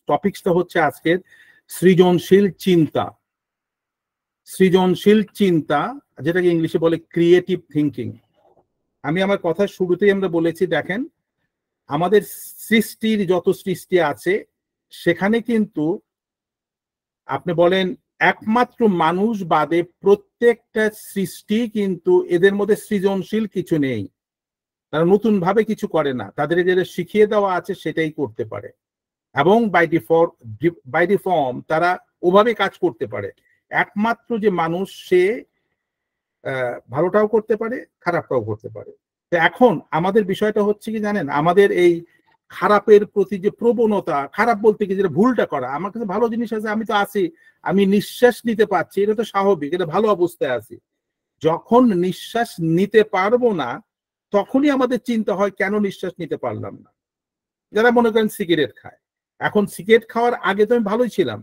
টপিকসটা হচ্ছে আজকের সৃজনশীল চিন্তা। সৃজনশীল চিন্তা, যেটাকে ইংলিশে বলে ক্রিয়েটিভ থিঙ্কিং। আমি আমার কথার শুরুতেই আমরা বলেছি, দেখেন আমাদের সৃষ্টির যত সৃষ্টি আছে সেখানে কিন্তু আপনি বলেন একমাত্র মানুষ বাদে প্রত্যেকটা সৃষ্টি কিন্তু এদের মধ্যে সৃজনশীল কিছু নেই। তারা নতুন ভাবে কিছু করে না, তাদের যেটা শিখিয়ে দেওয়া আছে সেটাই করতে পারে, এবং বাই ডিফর্ম তারা ওভাবে কাজ করতে পারে। একমাত্র যে মানুষ, সে ভালোটাও করতে পারে খারাপটাও করতে পারে। তো এখন আমাদের বিষয়টা হচ্ছে কি জানেন, আমাদের এই খারাপের প্রতি যে প্রবণতা, খারাপ বলতে কি যেটা ভুলটা করা। আমার কাছে ভালো জিনিস আছে, আমি তো আছি, আমি নিঃশ্বাস নিতে পারছি, এটা তো স্বাভাবিক, এটা ভালো অবস্থায় আছি। যখন নিঃশ্বাস নিতে পারবো না তখনই আমাদের চিন্তা হয় কেন নিঃশ্বাস নিতে পারলাম না। যারা মনে করেন সিগারেট খায়, এখন সিগারেট খাওয়ার আগে তো আমি ভালোই ছিলাম,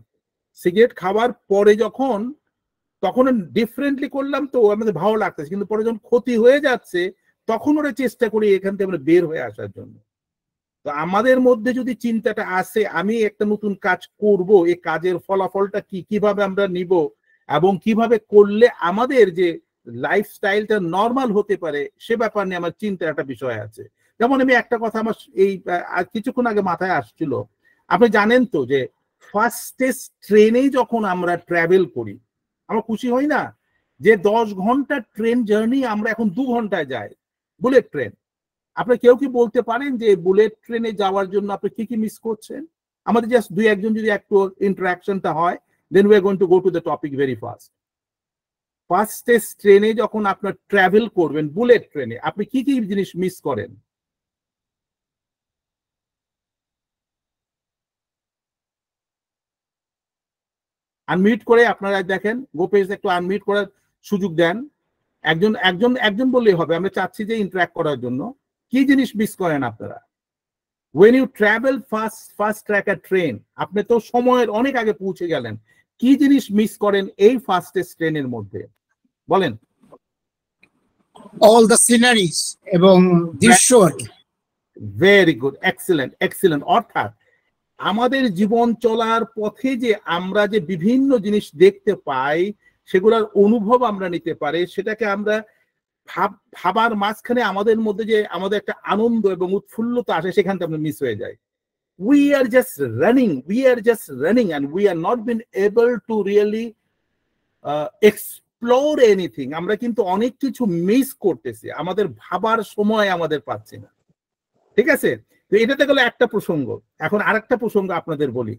সিগারেট খাওয়ার পরে তখন ডিফারেন্টলি করলাম তো আমাদের ভালো লাগতেছে, কিন্তু পরে যখন ক্ষতি হয়ে যাচ্ছে তখন ওরা চেষ্টা করি এখান থেকে আমরা বের হয়ে আসার জন্য। তো আমাদের মধ্যে যদি চিন্তাটা আসে আমি একটা নতুন কাজ করব, এই কাজের ফলাফলটা কি, কিভাবে আমরা নিব, এবং কিভাবে করলে আমাদের যে লাইফস্টাইলটা নর্মাল হতে পারে, সে ব্যাপার নিয়ে আমার চিন্তার একটা বিষয় আছে। যেমন আমি একটা কথা আমার এই কিছুক্ষণ আগে মাথায় আসছিল, আপনি জানেন তো যে ফাস্টেস্ট ট্রেনে যখন আমরা ট্রাভেল করি আমরা খুশি হই না, যে 10 ঘন্টা ট্রেন জার্নি আমরা এখন 2 ঘন্টায় যাই, বুলেট ট্রেন। আপনি কেউ কি বলতে পারেন যে বুলেট ট্রেনে যাওয়ার জন্য আপনি কি কি মিস করছেন? আমাদের জাস্ট দুই একজন যদি একটু ইন্টারাকশনটা হয়, then we are going to go to the topic very fast. Fastest ট্রেনে যখন আপনার ট্রাভেল করবেন বুলেট ট্রেনে, আপনি কি কি জিনিস মিস করেন? আনমিউট করে আপনারা দেখেন, গোপেশ একটু আনমিউট করার সুযোগ দেন। একজন একজন একজন বললেই হবে, আমরা চাচ্ছি যে ইন্টারাক্ট করার জন্য। কি জিনিস মিস করেন আপনারা when you travel fast tracker train? আপনি তো সময়ের অনেক আগে পৌঁছে গেলেন, কি জিনিস মিস করেন এই ফাস্টেস্ট ট্রেনের মধ্যে বলেন? all the sceneries এবং দৃশ্য। Very good, excellent excellent. অর্থাৎ আমাদের জীবন চলার পথে যে আমরা যে বিভিন্ন জিনিস দেখতে পাই, সেগুলোর অনুভব আমরা নিতে পারি, সেটাকে আমরা ভাবার মাঝখানে আমাদের মধ্যে যে আমাদের একটা আনন্দ এবং উৎফুল্লতা আসে, সেখান থেকে আমরা মিস হয়ে যাই। we are just running and we are not been able to really explore anything. আমরা কিন্তু অনেক কিছু মিস করতেছি, আমাদের ভাবার সময় আমাদের পাচ্ছি না। ঠিক আছে, তো এটাতে গেল একটা প্রসঙ্গ। এখন আরেকটা প্রসঙ্গ আপনাদের বলি।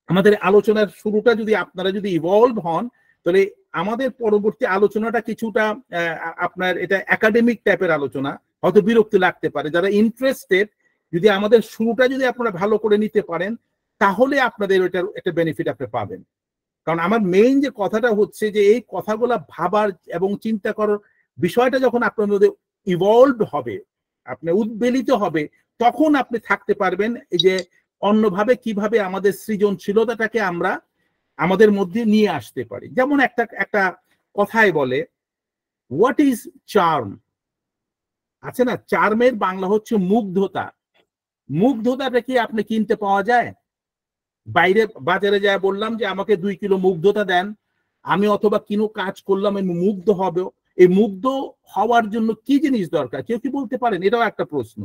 আমাদের আলোচনার শুরুটা যদি আপনারা যদি ইভলভ হন, তাহলে আমাদের পরবর্তী আলোচনাটা কিছুটা আপনার এটা একাডেমিক টাইপের আলোচনা, হয়তো বিরক্তি লাগতে পারে। যারা ইন্টারেস্টেড, যদি আমাদের শুরুটা যদি আপনারা ভালো করে নিতে পারেন, তাহলে আপনাদের ওইটার একটা বেনিফিট আপনি পাবেন। কারণ আমার মেইন যে কথাটা হচ্ছে যে এই কথাগুলো ভাবার এবং চিন্তা করার বিষয়টা যখন আপনার মধ্যে ইভলভ হবে, আপনি উদ্বেলিত হবে, তখন আপনি থাকতে পারবেন এই যে অন্যভাবে কিভাবে আমাদের সৃজনশীলতাটাকে আমরা আমাদের মধ্যে নিয়ে আসতে পারি। যেমন একটা কথাই বলে, হোয়াট ইজ চার্ম? আছে না, চার্মের বাংলা হচ্ছে মুগ্ধতা। মুগ্ধতাটা কি আপনি কিনতে পাওয়া যায়? বাইরে বাজারে যায় বললাম যে আমাকে 2 কিলো মুগ্ধতা দেন, আমি অথবা কিনো কাজ করলাম, আমি মুগ্ধ হব। এই মুগ্ধ হওয়ার জন্য কি জিনিস দরকার, কেউ কি বলতে পারেন? এটাও একটা প্রশ্ন।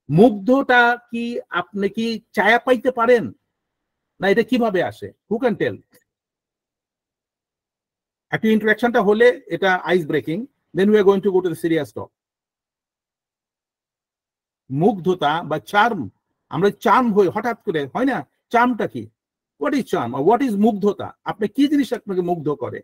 মুগ্ধটা কি আপনি কি চায়া পাইতে পারেন, না এটা কিভাবে আসে? Who can tell? একটা ইন্টারাকশনটা হলে এটা ice breaking, then we are going to go to the serious talk. মুগ্ধতা বা চার্ম, আমরা চার্ম হই হঠাৎ করে, হয় না? চার্মটা কি? What is charm, what is মুগ্ধতা? আপনি কি জিনিস আপনাকে মুগ্ধ করে?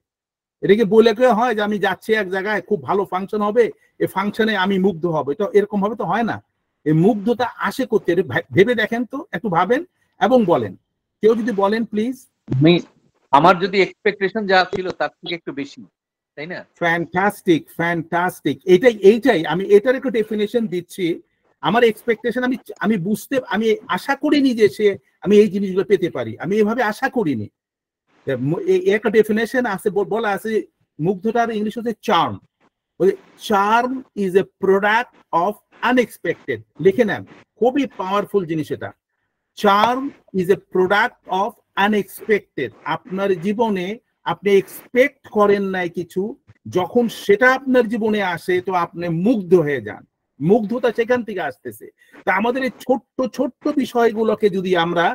এটাকে বলে হয় যে আমি যাচ্ছি এক জায়গায়, খুব ভালো ফাংশন হবে, এই ফাংশনে আমি মুগ্ধ হব, এটা এরকম ভাবে তো হয় না। এই মুগ্ধতা আসে করতে, ভেবে দেখেন তো, একটু ভাবেন এবং বলেন। কেউ যদি বলেন প্লিজ। আমার যদি এক্সপেকটেশন যা ছিল তার থেকে একটু বেশি, তাই না? ফ্যান্টাস্টিক ফ্যান্টাস্টিক, এইটাই আমি এটার একটু ডেফিনেশন দিচ্ছি। আমার এক্সপেকটেশন, আমি বুঝতে, আমি আশা করিনি যে আমি এই জিনিসগুলো পেতে পারি, আমি এভাবে আশা করিনি। একটা ডেফিনেশন আছে, বলা আছে মুগ্ধতার ইংলিশ হচ্ছে charm. Charm is a product of unexpected. লিখে নেন, খুবই পাওয়ারফুল জিনিস এটা। Charm is a product of unexpected. আপনার জীবনে আপনি এক্সপেক্ট করেন নাই কিছু, যখন সেটা আপনার জীবনে আসে তো আপনি মুগ্ধ হয়ে যান। মুগ্ধতা সেখান থেকে আসতেছে। তা আমাদের এই ছোট্ট ছোট্ট বিষয়গুলোকে যদি আমরা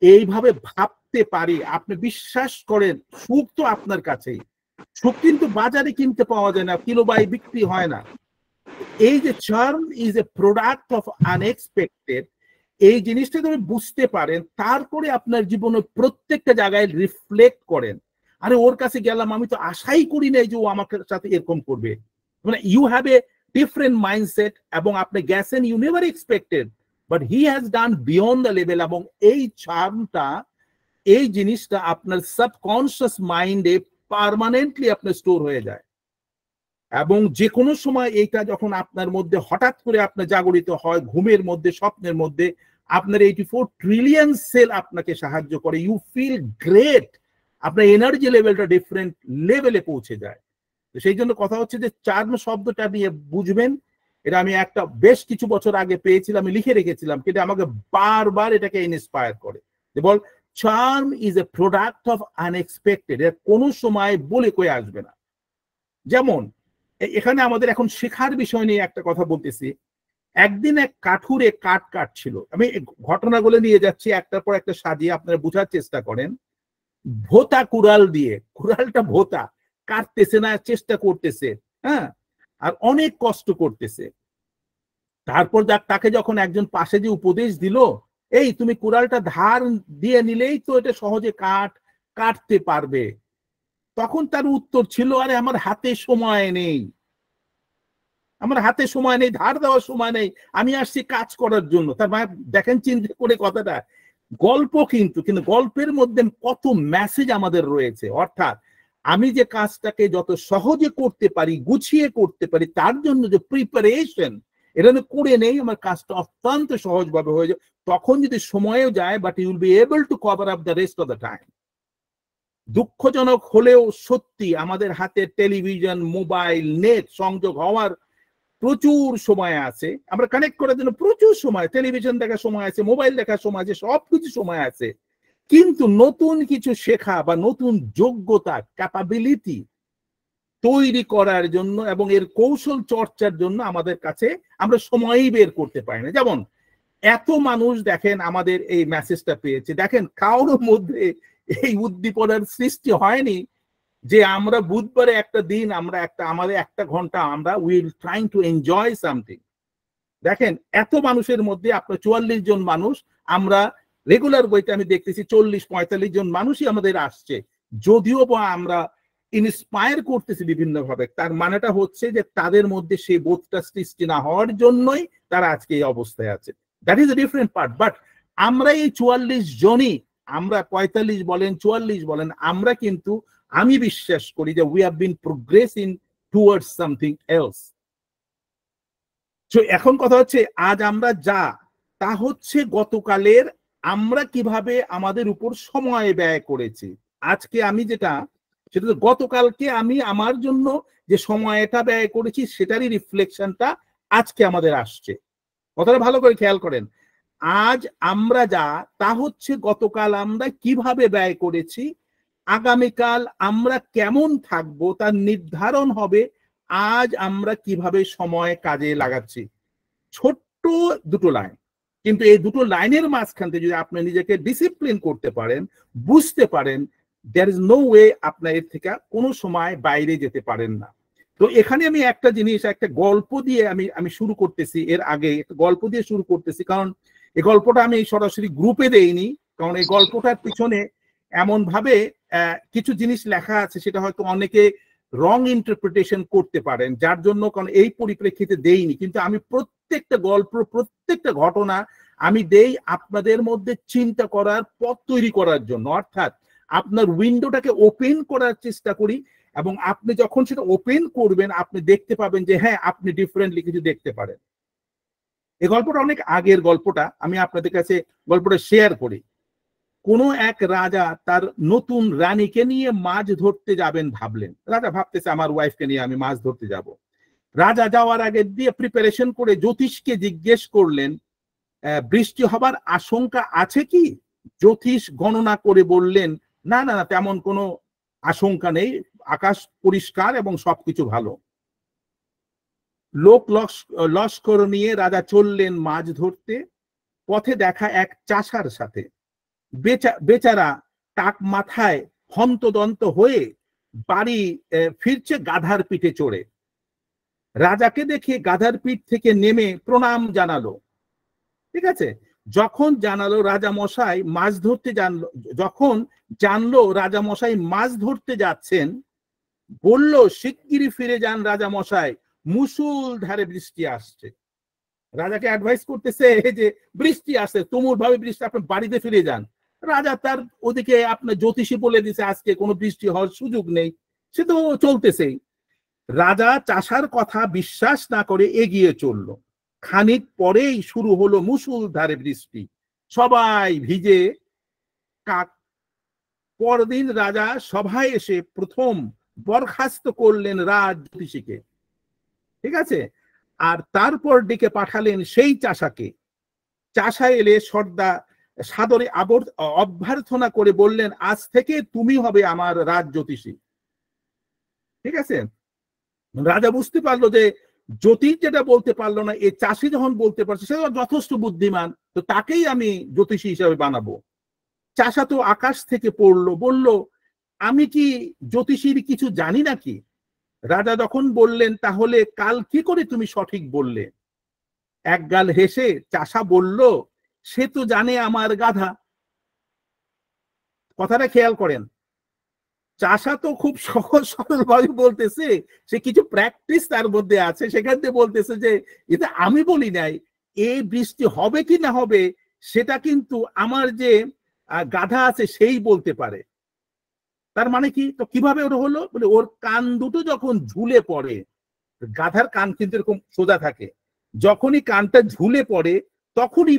এইভাবে ভাবতে পারি, আপনি বিশ্বাস করেন সুখ তো আপনার কাছেই। সুখ কিন্তু বাজারে কিনতে পাওয়া যায় না, কিলো বাই বিক্রি হয় না। এই যে charm is a product of unexpected, এই জিনিসটা যদি বুঝতে পারেন, তারপরে আপনার জীবনের প্রত্যেকটা জায়গায় রিফ্লেক্ট করেন, আরে ওর কাছে গেলাম, আমি তো আশাই করি নাই যে ও আমার সাথে এরকম করবে। মানে you have a different mindset, এবং আপনি গেছেন you never expected, but he has done beyond the level. এবং এই চার্মটা, এই জিনিসটা আপনার সাবকনশিয়াস মাইন্ডে পার্মানেন্টলি আপনার স্টোর হয়ে যায়, এবং যে কোনো সময় এইটা যখন আপনার মধ্যে হঠাৎ করে আপনার জাগরিত হয়, ঘুমের মধ্যে, স্বপ্নের মধ্যে, আপনার 84 ট্রিলিয়ন সেল আপনাকে সাহায্য করে। ইউ ফিল গ্রেট, আপনার এনার্জি লেভেলটা ডিফারেন্ট লেভেলে পৌঁছে যায়। তো সেই জন্য কথা হচ্ছে যে চার্ম শব্দটা নিয়ে বুঝবেন। এটা আমি একটা বেশ কিছু বছর আগে পেয়েছিলাম, আমি লিখে রেখেছিলাম, কিন্তু আমাকে বারবার এটাকে ইন্সপায়ার করে যে বল charm is a product of unexpected. এর কোনো সময় বলে কয়ে আসবে না। যেমন এখানে আমাদের এখন শেখার বিষয় নিয়ে একটা কথা বলতেছি। একদিন এক কাঠুরে কাঠ কাটছিল, আমি ঘটনাগুলো নিয়ে যাচ্ছি একটার পর একটা সাজিয়ে, আপনারা বোঝার চেষ্টা করেন। ভোতা কুড়াল দিয়ে, কুড়ালটা ভোতা, কাটতেছে না, চেষ্টা করতেছে, হ্যাঁ, আর অনেক কষ্ট করতেছে। তারপর তাকে যখন একজন পাশে যে উপদেশ দিল, এই তুমি কুড়ালটা ধার দিয়ে নিলেই তো এটা সহজে কাটতে পারবে, তখন তার উত্তর ছিল, আরে আমার হাতে সময় নেই, আমার হাতে সময় নেই, ধার দেওয়ার সময় নেই, আমি আসছি কাজ করার জন্য। তার মানে দেখেন চিন্তা করে কথাটা, গল্প কিন্তু গল্পের মধ্যে কত মেসেজ আমাদের রয়েছে। অর্থাৎ আমি যে কাজটাকে যত সহজে করতে পারি, গুছিয়ে করতে পারি, তার জন্য যে প্রিপারেশন, এটা করে নেই, আমার কাজটা অত্যন্ত সহজভাবে হয়ে যায়। তখন যদি সময়ও যায়, but you will be able to cover up the rest of the time. দুঃখজনক হলেও সত্যি, আমাদের হাতে টেলিভিশন, মোবাইল, নেট সংযোগ হওয়ার প্রচুর সময় আছে, আমরা কানেক্ট করার জন্য প্রচুর সময়, টেলিভিশন দেখার সময় আছে, মোবাইল দেখার সময় আছে, সবকিছু সময় আছে। কিন্তু নতুন কিছু শেখা বা নতুন যোগ্যতা, ক্যাপাবিলিটি তৈরি করার জন্য এবং এর কৌশল চর্চার জন্য আমাদের কাছে আমরা সময়ই বের করতে পারি না। যেমন এত মানুষ দেখেন আমাদের এই মেসেজটা পেয়েছে, দেখেন কারোর মধ্যে এই উদ্দীপনার সৃষ্টি হয়নি যে আমরা বুধবারে একটা দিন, আমরা আমাদের একটা ঘন্টা আমরা will trying to enjoy something. দেখেন এত মানুষের মধ্যে আপনার 44 জন মানুষ, আমরা রেগুলার বইতে আমি দেখতেছি 40-45 জন মানুষই আমাদের আসছে, যদিও বা আমরা ইন্সপায়ার করতেছি বিভিন্ন ভাবে। তার মানেটা হচ্ছে যে তাদের মধ্যে সেই বোধটা সৃষ্টি না হওয়ার জন্যই তারা আজকে এই অবস্থায় আছে। That is a different part. But আমরা এই 44 জনই, আমরা 45 বলেন 44 বলেন, আমরা কিন্তু আমি বিশ্বাস করি যে we have been progressing towards something else. তো এখন কথা হচ্ছে আজ আমরা যা, তা হচ্ছে গতকালের আমরা কিভাবে আমাদের উপর সময় ব্যয় করেছি। আজকে আমি যেটা, সেটা তো গতকালকে আমি আমার জন্য যে সময়টা ব্যয় করেছি সেটারই রিফ্লেকশনটা আজকে আমাদের আসছে। কথাটা ভালো করে খেয়াল করেন। আজ আমরা যা, তা হচ্ছে গতকাল আমরা কিভাবে ব্যয় করেছি। আগামীকাল আমরা কেমন থাকবো তার নির্ধারণ হবে আজ আমরা কিভাবে সময় কাজে লাগাচ্ছি। ছোট্ট দুটো লাইন, কিন্তু এই দুটো লাইনের মাঝখান থেকে যদি আপনি নিজেকে ডিসিপ্লিন করতে পারেন, বুঝতে পারেন, দেয়ার ইজ নো ওয়ে আপনার এর থেকে কোনো সময় বাইরে যেতে পারেন না। তো এখানে আমি একটা জিনিস, একটা গল্প দিয়ে আমি শুরু করতেছি। এর আগে একটা গল্প দিয়ে শুরু করতেছি, কারণ এই গল্পটা আমি সরাসরি গ্রুপে দেইনি, কারণ এই গল্পটার পিছনে এমন ভাবে কিছু জিনিস লেখা আছে, সেটা হয়তো অনেকে রং ইন্টারপ্রিটেশন করতে পারেন, যার জন্য কারণ এই পরিপ্রেক্ষিতে দেইনি। কিন্তু আমি প্রত্যেকটা গল্প, প্রত্যেকটা ঘটনা আমি দেই আপনাদের মধ্যে চিন্তা করার পথ তৈরি করার জন্য। অর্থাৎ আপনার উইন্ডোটাকে ওপেন করার চেষ্টা করি, এবং আপনি যখন সেটা ওপেন করবেন আপনি দেখতে পাবেন যে হ্যাঁ, আপনি ডিফারেন্টলি কিছু দেখতে পারেন। এই গল্পটা অনেক আগের গল্পটা, আমি আপনাদের কাছে গল্পটা শেয়ার করি। কোনো এক রাজা তার নতুন রানীকে নিয়ে মাছ ধরতে যাবেন ভাবলেন। রাজা ভাবতেছে আমার ওয়াইফকে নিয়ে আমি মাছ ধরতে যাব। রাজা যাওয়ার আগে দিয়ে প্রিপারেশন করে জ্যোতিষকে জিজ্ঞেস করলেন, বৃষ্টি হবার আশঙ্কা আছে কি? জ্যোতিষ গণনা করে বললেন না না না, তেমন কোনো আশঙ্কা নেই, আকাশ পরিষ্কার এবং সবকিছু ভালো। লোক লস্কর নিয়ে রাজা চললেন মাছ ধরতে, পথে দেখা এক চাষার সাথে। বেচারা টাক মাথায় হন্তদন্ত হয়ে বাড়ি ফিরছে গাধার পিঠে চড়ে। রাজাকে দেখে গাধার পিঠ থেকে নেমে প্রণাম জানালো। ঠিক আছে, যখন জানালো রাজা মশাই মাছ ধরতে যখন জানলো রাজা মশাই মাছ ধরতে যাচ্ছেন, বলল শিগগিরই ফিরে যান রাজা মশাই, মুষলধারে বৃষ্টি আসছে। রাজাকে অ্যাডভাইস করতেছে যে বৃষ্টি আসছে, তুমুল ভাবে বৃষ্টি, আপনি বাড়িতে ফিরে যান। রাজা তার ওদিকে আপনার জ্যোতিষী বলে দিছে আজকে কোনো বৃষ্টি হওয়ার সুযোগ নেই, সে তো চলতেছেই। রাজা চাষার কথা বিশ্বাস না করে এগিয়ে চলল। খানিক পরেই শুরু হলো মুষলধারে বৃষ্টি, সবাই ভিজে কাক। পরদিন রাজা সভায় এসে প্রথম বরখাস্ত করলেন রাজ জ্যোতিষীকে। ঠিক আছে, আর তারপর ডেকে পাঠালেন সেই চাষাকে। চাষা এলে সাদরে অভ্যর্থনা করে বললেন, আজ থেকে তুমি হবে আমার রাজ জ্যোতিষী। ঠিক আছে, রাজা বুঝতে পারলো যে জ্যোতিষ যেটা বলতে পারলো না, এই চাষি যখন বলতে পারছে সে যথেষ্ট বুদ্ধিমান, তো তাকেই আমি জ্যোতিষী হিসাবে বানাবো। চাষা তো আকাশ থেকে পড়লো, বলল আমি কি জ্যোতিষীর কিছু জানি নাকি? রাজা যখন বললেন তাহলে কাল কি করে তুমি সঠিক বললে? একগাল হেসে চাষা বলল, সে তো জানে আমার গাধা। কথাটা খেয়াল করেন, চাষা তো খুব সহজ সরল ভাবে বলতেছে, সে কিছু প্র্যাকটিস তার মধ্যে আছে, সেখান থেকে বলতেছে যে এটা আমি বলি নাই, এই বৃষ্টি হবে কি না হবে সেটা কিন্তু আমার যে গাধা আছে সেই বলতে পারে। তার মানে কি? তো কিভাবে ওটা হলো? বলে ওর কান দুটো যখন ঝুলে পড়ে, গাধার কান কিন্তু এরকম সোজা থাকে, যখনই কানটা ঝুলে পড়ে তখনই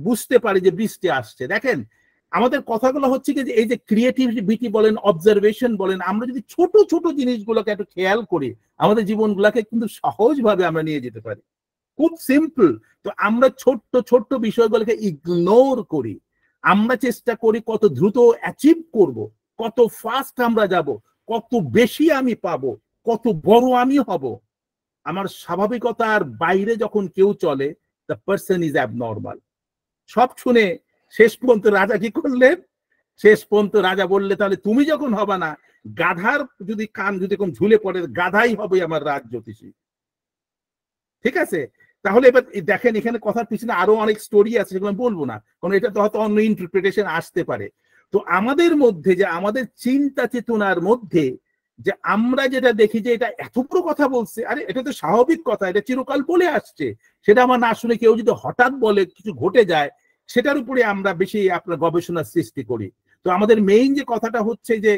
বুঝতে পারে যে বৃষ্টি আসছে। দেখেন আমাদের কথাগুলো হচ্ছে কি যে এই যে ক্রিয়েটিভিটি বলেন, অবজারভেশন বলেন, আমরা যদি ছোট ছোট জিনিসগুলোকে একটু খেয়াল করি আমাদের জীবনগুলোকে কিন্তু সহজভাবে আমরা নিয়ে যেতে পারি, খুব সিম্পল। তো আমরা ছোট্ট ছোট্ট বিষয়গুলোকে ইগনোর করি, আমরা চেষ্টা করি কত দ্রুত অ্যাচিভ করব, কত ফাস্ট আমরা যাব, কত বেশি আমি পাবো, কত বড় আমি হব। আমার স্বাভাবিকতার বাইরে যখন কেউ চলে, দ্য পারসন ইজ অ্যাবনর্মাল। সব শুনে শেষ পর্যন্ত রাজা কি করলেন? শেষ পর্যন্ত রাজা বললে তাহলে তুমি যখন হবা না, গাধার যদি কান যদি এরকম ঝুলে পড়ে, গাধাই হবে আমার রাজ জ্যোতিষী। ঠিক আছে, তাহলে এবার দেখেন এখানে কথার পিছনে আরো অনেক স্টোরি আছে, সেগুলো আমি বলবো না, কারণ এটা তো হয়তো অন্য ইন্টারপ্রিটেশন আসতে পারে। তো আমাদের মধ্যে যে আমাদের চিন্তা চেতনার মধ্যে যে আমরা যেটা দেখি যে এটা এত বড় কথা বলছে, আরে এটা তো স্বাভাবিক কথা, এটা চিরকাল বলে আসছে, সেটা আমার না শুনে কেউ যদি হঠাৎ বলে কিছু ঘটে যায়, সেটার উপরে আমরা বেশি আপনার গবেষণার সৃষ্টি করি। তো আমাদের মেইন যে কথাটা হচ্ছে যে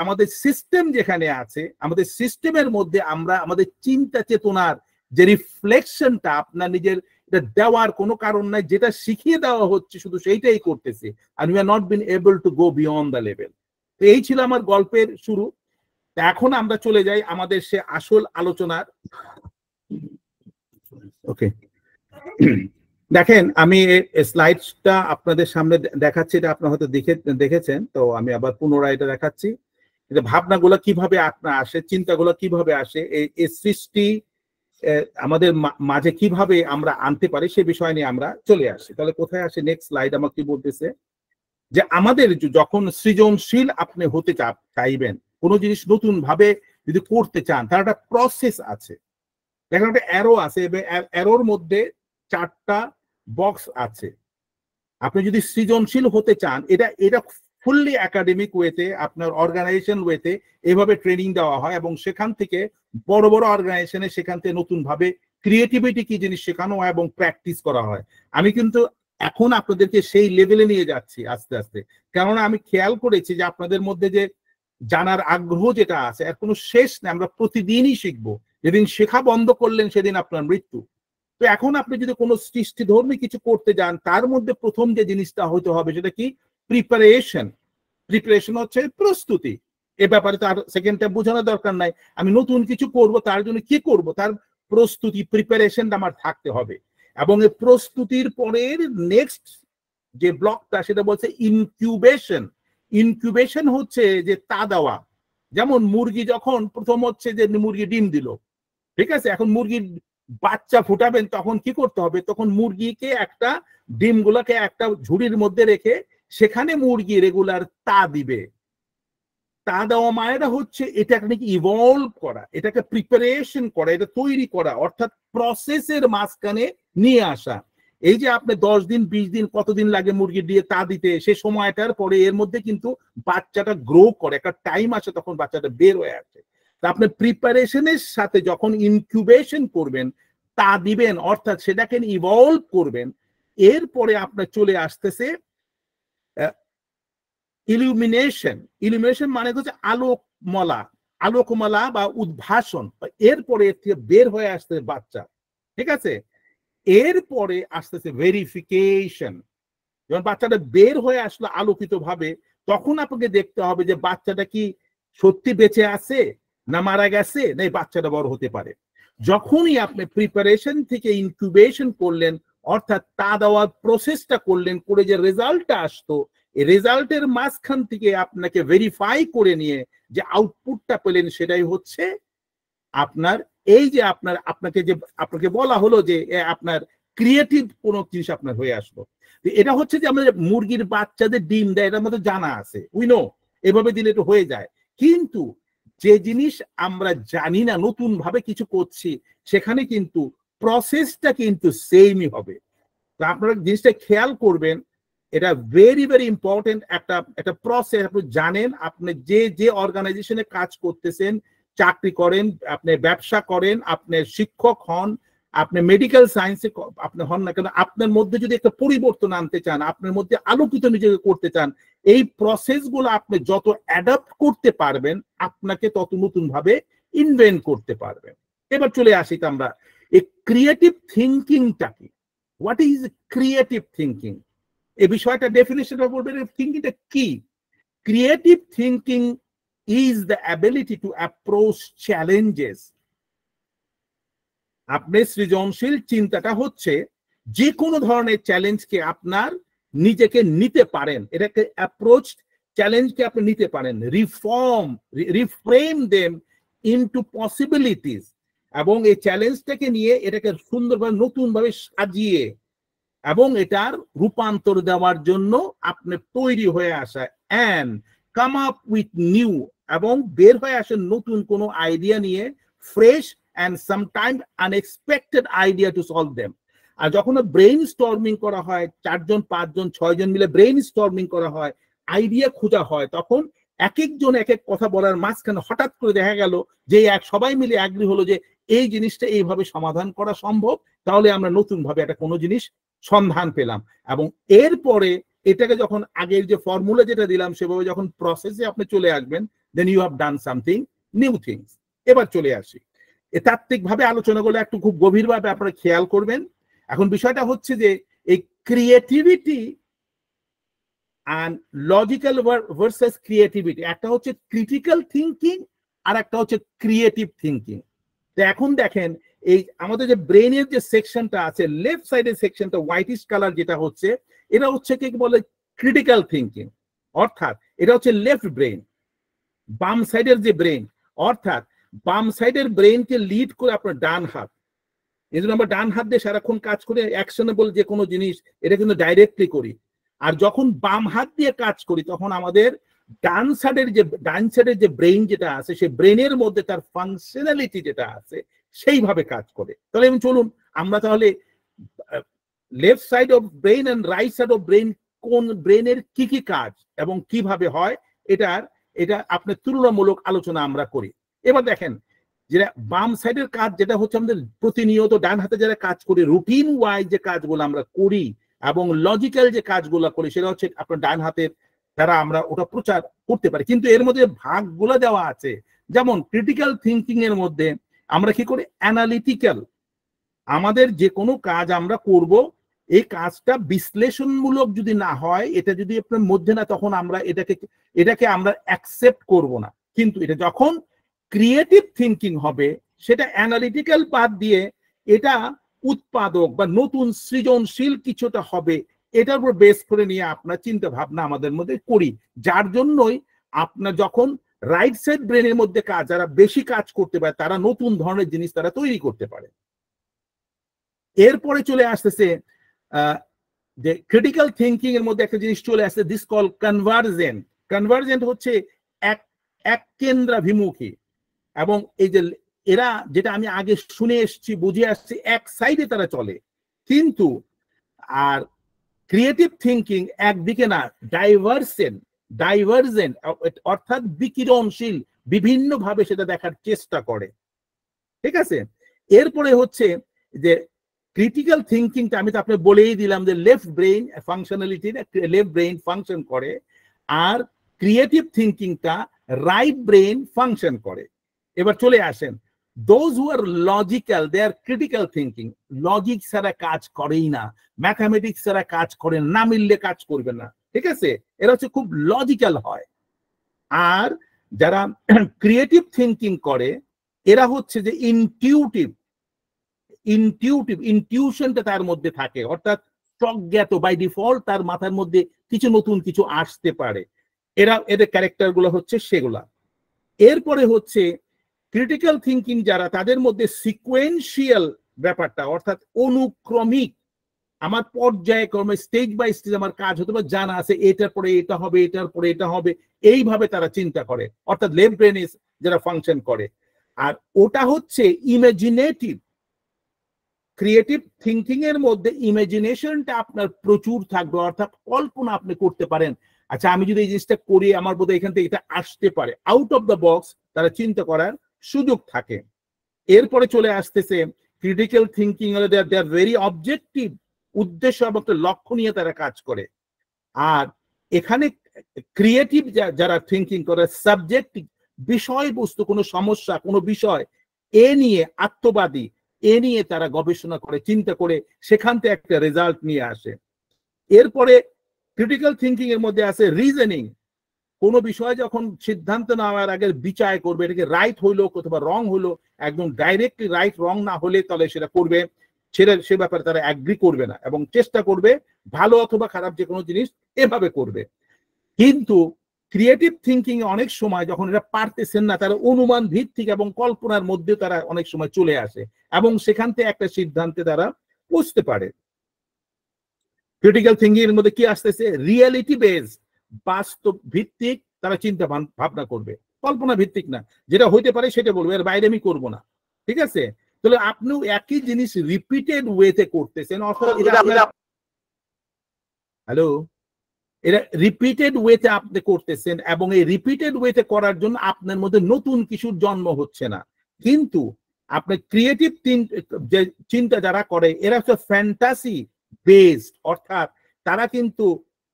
আমাদের সিস্টেম যেখানে আছে, আমাদের সিস্টেমের মধ্যে আমরা আমাদের চিন্তা চেতনার যে রিফ্লেকশনটা আপনার নিজের দেওয়ার কোনো কারণ নাই, যেটা শিখিয়ে দেওয়া হচ্ছে শুধু সেইটাই করতেছে, and we are not been able to go beyond the level। তো এই ছিল আমার গল্পের শুরু। এখন আমরা চলে যাই আমাদের সে আসল আলোচনার। ওকে, দেখেন আমি স্লাইডটা আপনাদের সামনে দেখাচ্ছি, এটা আপনারা হয়তো দেখেছেন, তো আমি আবার পুনরায় এটা দেখাচ্ছি। এটা ভাবনাগুলো কিভাবে আপনার আসে, চিন্তাগুলো কিভাবে আসে, এই সৃষ্টি আমাদের মাঝে কিভাবে আমরা আনতে পারি সে বিষয় নিয়ে আমরা চলে আসি। তাহলে কোথায় আসে? নেক্সট স্লাইড আমাকে কি বলতেছে যে আমাদের যখন সৃজনশীল আপনি হতে চাইবেন, কোনো জিনিস নতুন ভাবে যদি করতে চান, তার একটা প্রসেস আছে। দেখেন একটা অ্যারো আছে, অ্যারোর মধ্যে 4টা বক্স আছে। আপনি যদি সৃজনশীল হতে চান, এটা ফুললি একাডেমিক ওয়েতে, আপনার অর্গানাইজেশন ওয়েতে এভাবে ট্রেনিং দেওয়া হয়, এবং সেখান থেকে বড় বড় অর্গানাইজেশনে সেখান থেকে নতুন ভাবে ক্রিয়েটিভিটি কি জিনিস শেখানো হয় এবং প্র্যাকটিস করা হয়। আমি কিন্তু এখন আপনাদেরকে সেই লেভেলে নিয়ে যাচ্ছি আস্তে আস্তে, কেননা আমি খেয়াল করেছি যে আপনাদের মধ্যে যে জানার আগ্রহ যেটা আছে এর কোনো শেষ নেই, আমরা প্রতিদিনই শিখবো। যেদিন শেখা বন্ধ করলেন সেদিন আপনার মৃত্যু। তো এখন আপনি যদি কোনো সৃষ্টিধর্মী কিছু করতে যান, তার মধ্যে প্রথম যে জিনিসটা হতে হবে সেটা কি? প্রিপারেশন। প্রিপারেশন হচ্ছে প্রস্তুতি। এ ব্যাপারে তো আর সেকেন্ডটা বোঝানোর দরকার নাই। আমি নতুন কিছু করব, তার জন্য কি করব, তার প্রস্তুতি, প্রিপারেশনটা আমার থাকতে হবে। এবং এই প্রস্তুতির পরের নেক্সট যে ব্লকটা সেটা বলছে ইনকিউবেশন। ইনকিউবেশন হচ্ছে যে তা দেওয়া। যেমন মুরগি যখন প্রথম হচ্ছে যে মুরগি ডিম দিল, ঠিক আছে, এখন মুরগির বাচ্চা ফুটাবেন তখন কি করতে হবে, তখন মুরগিকে একটা ডিমগুলোকে একটা ঝুড়ির মধ্যে রেখে সেখানে মুরগি রেগুলার তা দিবে। তা দেওয়া মায়েরা হচ্ছে এটাকে নাকি ইভলভ করা, এটাকে প্রিপারেশন করা, এটা তৈরি করা, অর্থাৎ প্রসেসের মাঝখানে নিয়ে আসা। এই যে আপনি 10 দিন 20 দিন কতদিন লাগে মুরগি দিয়ে তা দিতে, সে সময়টার পরে এর মধ্যে কিন্তু বাচ্চাটা গ্রো করে, একটা টাইম আসে তখন বাচ্চাটা বের হয়ে আসে। তা আপনি প্রিপারেশনের সাথে যখন ইনকিউবেশন করবেন, তা দিবেন, অর্থাৎ সেটাকে ইভলভ করবেন, এরপরে আপনার চলে আসতেছে ইলুমিনেশন। ইলুমিনেশন মানে হচ্ছে আলোকমলা, আলোকমালা বা উদ্ভাসন। এরপরে এর থেকে বের হয়ে আসতে বাচ্চা, ঠিক আছে। এরপরে আসতেছে ভেরিফিকেশন। যখন বাচ্চাটা বের হয়ে আসলো আলোকিত ভাবে, তখন আপনাকে দেখতে হবে যে বাচ্চাটা কি সত্যি বেঁচে আছে না মারা গেছে, না এই বাচ্চাটা বড় হতে পারে। যখনই আপনি প্রিপারেশন থেকে ইনকিউবেশন করলেন, অর্থাৎ তা দেওয়ার প্রসেসটা করলেন, করে যে রেজাল্টটা আসতো, এই রেজাল্টের মাঝখান থেকে আপনাকে ভেরিফাই করে নিয়ে যে আউটপুটটা পেলেন, সেটাই হচ্ছে আপনার এই যে আপনাকে বলা হলো যে আপনার ক্রিয়েটিভ কোনো জিনিস আপনার হয়ে আসলো। এটা হচ্ছে যে আমাদের মুরগির বাচ্চাদের ডিম দেয়, এটা আমাদের জানা আছে, উই নো, এভাবে দিলে তো হয়ে যায়। কিন্তু যে জিনিস আমরা জানি না, নতুন ভাবে কিছু করছি, সেখানে কিন্তু প্রসেসটা কিন্তু সেমই হবে। তো আপনারা জিনিসটা খেয়াল করবেন, এটা ভেরি ভেরি ইম্পর্টেন্ট একটা প্রসেস। আপনি জানেন, আপনি যে অর্গানাইজেশনে কাজ করতেছেন, চাকরি করেন, আপনি ব্যবসা করেন, আপনি শিক্ষক হন, আপনি মেডিকেল সায়েন্সে আপনি হন না কেন, আপনার মধ্যে যদি একটা পরিবর্তন আনতে চান, আপনার মধ্যে আলোকিত নিজেকে করতে চান, এই প্রসেসগুলো আপনি যত অ্যাডাপ্ট করতে পারবেন, আপনাকে তত নতুন ভাবে ইনভেন্ট করতে পারবেন। এবার চলে আসি আমরা এই ক্রিয়েটিভ থিঙ্কিংটা কি, হোয়াট ইজ ক্রিয়েটিভ থিঙ্কিং, এই বিষয়টা ডেফিনেশনটা বলবেন। থিঙ্কিংটা কি? Creative thinking is the ability to approach challenges. আপনার সৃজনশীল চিন্তাটা হচ্ছে যে কোনো ধরনের চ্যালেঞ্জকে আপনার নিজেকে নিতে পারেন, এটাকে অ্যাপ্রোচ চ্যালেঞ্জকে আপনি নিতে পারেন, রিফ্রেম দেম ইনটু পসিবিলিটিস, এবং এই চ্যালেঞ্জটাকে নিয়ে এটাকে সুন্দরভাবে নতুনভাবে সাজিয়ে এবং এটার রূপান্তর দেওয়ার জন্য আপনি তৈরি হয়ে আসা, and come up with new, এবং বের হয়ে আসেন নতুন কোনো আইডিয়া নিয়ে, fresh and sometime unexpected idea to solve them. আর যখন ব্রেইন স্টর্মিং করা হয়, 4 জন 5 জন 6 জন মিলে ব্রেইন স্টর্মিং করা হয়, আইডিয়া খোঁজা হয়, তখন এক একজন এক এক কথা বলার মাঝখানে হঠাৎ করে দেখা গেল যে সবাই মিলে অ্যাগ্রি হলো যে এই জিনিসটা এইভাবে সমাধান করা সম্ভব, তাহলে আমরা নতুন ভাবে একটা কোনো জিনিস সন্ধান পেলাম। এবং এরপরে এটাকে যখন আগের যে ফর্মুলা যেটা দিলাম সেভাবে যখন প্রসেসে আপনি চলে আসবেন, then you have done something new things. এবার চলে আসি এ তাত্ত্বিক ভাবে আলোচনাগুলো একটু খুব গভীরভাবে আপনারা খেয়াল করবেন। এখন বিষয়টা হচ্ছে যে এই creativity and logical versus creativity, একটা হচ্ছে ক্রিটিক্যাল থিঙ্কিং আর একটা হচ্ছে ক্রিয়েটিভ থিঙ্কিং। তো এখন দেখেন এই আমাদের যে ব্রেনের যে সেকশনটা আছে, লেফট সাইডের সেকশনটা হোয়াইটিশ কালার যেটা হচ্ছে, এটা হচ্ছে কি বলে ক্রিটিক্যাল থিঙ্কিং, অর্থাৎ এটা হচ্ছে লেফট ব্রেন। বাম সাইডের যে ব্রেন, অর্থাৎ বাম সাইডের ব্রেনকে লিড করে আপনার ডান হাত। এই জন্য আমরা ডান হাত দিয়ে সারাক্ষণ কাজ করে অ্যাকশনেবল যে কোনো জিনিস এটা কিন্তু ডাইরেক্টলি করি। আর যখন বাম হাত দিয়ে কাজ করি তখন আমাদের ডান সাইডের যে ব্রেইন যেটা আছে, সেই ব্রেনের মধ্যে তার ফাংশনালিটি যেটা আছে সেইভাবে কাজ করে। তাহলে চলুন আমরা তাহলে left side of brain and right side of brain, কোন ব্রেনের কি কি কাজ এবং কিভাবে হয় এটা আপনার তুলনামূলক আলোচনা আমরা করি। এবার দেখেন যেটা বাম সাইডের কাজ, যেটা হচ্ছে আমাদের প্রতিনিয়ত ডান হাতে যারা কাজ করি, রুটিন ওয়াইজ যে কাজগুলো আমরা করি এবং লজিক্যাল যে কাজগুলো করি, সেটা হচ্ছে আপনার ডান হাতের দ্বারা আমরা ওটা প্রচার করতে পারি। কিন্তু এর মধ্যে ভাগগুলো দেওয়া আছে, যেমন ক্রিটিক্যাল থিঙ্কিং এর মধ্যে আমরা কি করি, অ্যানালিটিক্যাল। আমাদের যে কোনো কাজ আমরা করব, এই কাজটা বিশ্লেষণমূলক যদি না হয়, এটা যদি আপনার মধ্যে না, তখন আমরা এটাকে আমরা অ্যাকসেপ্ট করব না। কিন্তু এটা যখন ক্রিয়েটিভ থিঙ্কিং হবে, সেটা অ্যানালিটিক্যাল পাথ দিয়ে এটা উৎপাদক বা নতুন সৃজনশীল কিছুটা হবে, এটার উপর বেস করে নিয়ে আপনার চিন্তা ভাবনা আমাদের মধ্যে করি। যার জন্যই আপনার যখন রাইট সাইড ব্রেনের মধ্যে কাজ, যারা বেশি কাজ করতে পারে তারা নতুন ধরনের জিনিস তারা তৈরি করতে পারে। এরপরে চলে আসতেছে যে ক্রিটিক্যাল থিঙ্কিং এর মধ্যে একটা জিনিস চলে আসছে, দিস কল কনভার্জেন্ট। কনভার্জেন্ট হচ্ছে এক কেন্দ্রাভিমুখী, এবং এই যে এরা যেটা আমি আগে শুনে এসছি বুঝে আসছি, এক সাইডে তারা চলে। কিন্তু আর ক্রিয়েটিভ থিঙ্কিং একদিকে না, ডাইভার্জেন্ট অর্থাৎ বিকিরণশীল, বিভিন্ন ভাবে সেটা দেখার চেষ্টা করে। ঠিক আছে, এরপরে হচ্ছে যে ক্রিটিক্যাল থিঙ্কিংটা আমি তো আপনাকে বলেই দিলাম যে left brain functionality, left brain function করে, আর ক্রিয়েটিভ থিঙ্কিংটা রাইট ব্রেইন ফাংশন করে। এবার চলে আসেন, those who are logical they are critical thinking. Logic ছাড়া কাজ করেই না, ম্যাথামেটিক্স ছাড়া কাজ করে না, মিললে কাজ করবে না। ঠিক আছে, এরা হচ্ছে খুব লজিক্যাল হয়। আর যারা ক্রিয়েটিভ থিঙ্কিং করে এরা হচ্ছে যে ইনটিউশনটা তার মধ্যে থাকে, অর্থাৎ প্রজ্ঞাত, বাই ডিফল্ট তার মাথার মধ্যে কিছু নতুন কিছু আসতে পারে। এদের ক্যারেক্টার গুলো হচ্ছে সেগুলা। এরপরে হচ্ছে ক্রিটিক্যাল থিঙ্কিং যারা, তাদের মধ্যে সিকোয়েন্সিয়াল ব্যাপারটা, অর্থাৎ অনুক্রমিক, আমার পর্যায়ক্রমে স্টেজ বাই স্টেজ আমার কাজ হতে পারে, জানা আছে এটার পরে এটা হবে, এটার পরে এটা হবে, এইভাবে তারা চিন্তা করে, অর্থাৎ লেফট ব্রেন যারা ফাংশন করে। আর ওটা হচ্ছে ইমাজিনেটিভ। ক্রিয়েটিভ থিঙ্কিং এর মধ্যে ইমাজিনেশনটা আপনার প্রচুর থাকবে, অর্থাৎ কল্পনা আপনি করতে পারেন, আচ্ছা আমি যদি এই জিনিসটা করি আমার বোধহয় এখান থেকে এটা আসতে পারে, আউট অফ দ্য বক্স তারা চিন্তা করার সুযোগ থাকে। এরপরে চলে আসতেছে ক্রিটিক্যাল থিঙ্কিং হলে দে আর ভেরি অবজেক্টিভ, উদ্দেশ্য এবং একটা লক্ষ্য নিয়ে তারা কাজ করে। আর এখানে ক্রিয়েটিভ যারা থিঙ্কিং করে সাবজেক্টিভ, বিষয়বস্তু, কোনো সমস্যা, কোনো বিষয় এ নিয়ে আত্মবাদী, এ নিয়ে তারা গবেষণা করে, চিন্তা করে, সেখান থেকে একটা রেজাল্ট নিয়ে আসে। এরপরে ক্রিটিক্যাল থিঙ্কিং এর মধ্যে আছে রিজনিং। কোনো বিষয় যখন সিদ্ধান্ত নেওয়ার আগে বিচার করবে, এটাকে রাইট হইলো অথবা রং হলো, একদম ডাইরেক্টলি রাইট রং না হলে তাহলে সেটা করবে, সে ব্যাপারে তারা অ্যাগ্রি করবে না, এবং চেষ্টা করবে ভালো অথবা খারাপ যে কোনো জিনিস এভাবে করবে। কিন্তু ক্রিয়েটিভ থিঙ্কিং অনেক সময় যখন এটা পারতেছেন না, তারা অনুমান ভিত্তিক এবং কল্পনার মধ্যে তারা অনেক সময় চলে আসে, এবং সেখান থেকে একটা সিদ্ধান্তে তারা পৌঁছতে পারে। ক্রিটিক্যাল থিঙ্কিং এর মধ্যে কি আসতেছে, রিয়েলিটি বেস, বাস্তব ভিত্তিক তারা চিন্তা ভাবনা করবে, কল্পনা ভিত্তিক না, যেটা হইতে পারে সেটা বলবে, এর বাইরে আমি করবো না। ঠিক আছে, তাহলে আপনিও একই জিনিস রিপিটেড ওয়েতে করতেছেন, অর্থাৎ হ্যালো, এটা রিপিটেড ওয়েতে আপনি করতেছেন, এবং এই রিপিটেড ওয়েতে করার জন্য আপনার মধ্যে নতুন কিছুর জন্ম হচ্ছে না। কিন্তু আপনি ক্রিয়েটিভ যে চিন্তা যারা করে এরা হচ্ছে ফ্যান্টাসি বেসড, অর্থাৎ তারা কিন্তু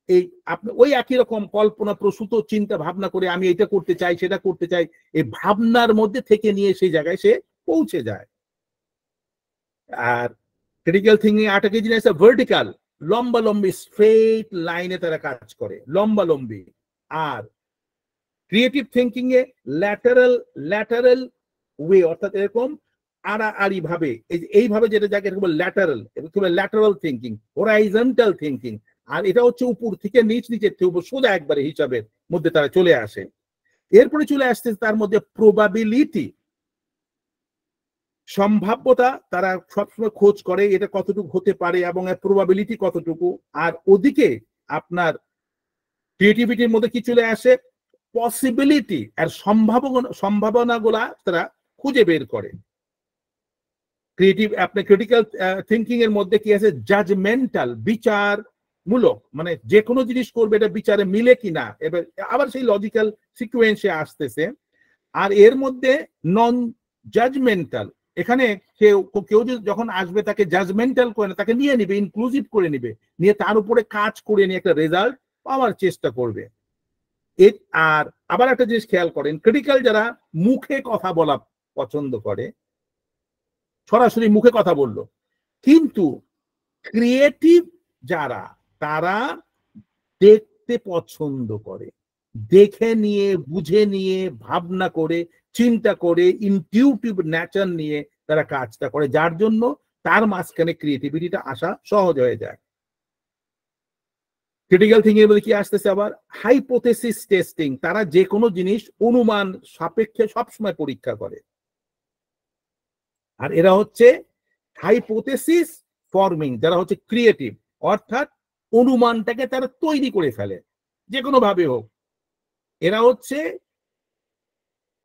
এই আপনি ওই একই রকম কল্পনা প্রসূত চিন্তা ভাবনা করে আমি এটা করতে চাই, সেটা করতে চাই, এই ভাবনার মধ্যে থেকে নিয়ে সেই জায়গায় সে পৌঁছে যায়। আর ক্রিটিক্যাল থিঙ্কিং আরেকটা জিনিস আছে ভার্টিক্যাল, লম্বালম্বি স্ট্রেট লাইনে তারা কাজ করে, লম্বালম্বি। আর ক্রিয়েটিভ থিঙ্কিং এ ল্যাটারাল ওয়ে, অর্থাৎ এরকম আড়াআড়ি ভাবে, এইভাবে যেটা যাকে ল্যাটারাল থিঙ্কিং, হরাইজন্টাল থিঙ্কিং। আর এটা হচ্ছে উপর থেকে নিচের থেকে উপর, সোজা একবারে হিসাবের মধ্যে তারা চলে আসে। এরপরে চলে আসছে তার মধ্যে প্রবাবিলিটি, সম্ভাব্যতা তারা সবসময় খোঁজ করে, এটা কতটুকু হতে পারে এবং এর প্রবাবিলিটি কতটুকু। আর ওদিকে আপনার ক্রিয়েটিভিটির মধ্যে কি চলে আসে, পসিবিলিটি আর সম্ভাবনাগুলা তারা খুঁজে বের করে। ক্রিটিক্যাল থিঙ্কিং এর মধ্যে কি আছে, জাজমেন্টাল, বিচারমূলক, মানে যে কোনো জিনিস করবে এটা বিচারে মিলে কিনা, এবার আবার সেই লজিক্যাল সিকুয়েন্সে আসতেছে। আর এর মধ্যে নন জাজমেন্টাল, এখানে কেউ যখন আসবে তাকে জাজমেন্টাল করে না, তাকে নিয়ে নিবে, ইনক্লুসিভ করে নিবে, নিয়ে তার উপরে কাজ করে নিয়ে একটা রেজাল্ট পাওয়ার চেষ্টা করবে। আর আবার একটা জিনিস খেয়াল করেন, ক্রিটিক্যাল যারা মুখে কথা বলা পছন্দ করে, সরাসরি মুখে কথা বললো, কিন্তু ক্রিয়েটিভ যারা তারা দেখতে পছন্দ করে, দেখে নিয়ে, বুঝে নিয়ে, ভাবনা করে, চিন্তা করে, ইনটিউটিভ নেচার নিয়ে তারা কাজটা করে, যার জন্য তার মাঝখানে ক্রিয়েটিভিটিটা আসা সহজ হয়ে যায়। ক্রিটিক্যাল থিঙ্কিং এর মধ্যে কি আসতেছে আবার হাইপোথেসিস টেস্টিং, তারা যে কোনো জিনিস অনুমান সাপেক্ষে সবসময় পরীক্ষা করে। আর এরা হচ্ছে হাইপোথেসিস ফর্মিং, যারা হচ্ছে ক্রিয়েটিভ, অর্থাৎ অনুমানটাকে তারা তৈরি করে ফেলে যে কোনো ভাবে হোক। এরা হচ্ছে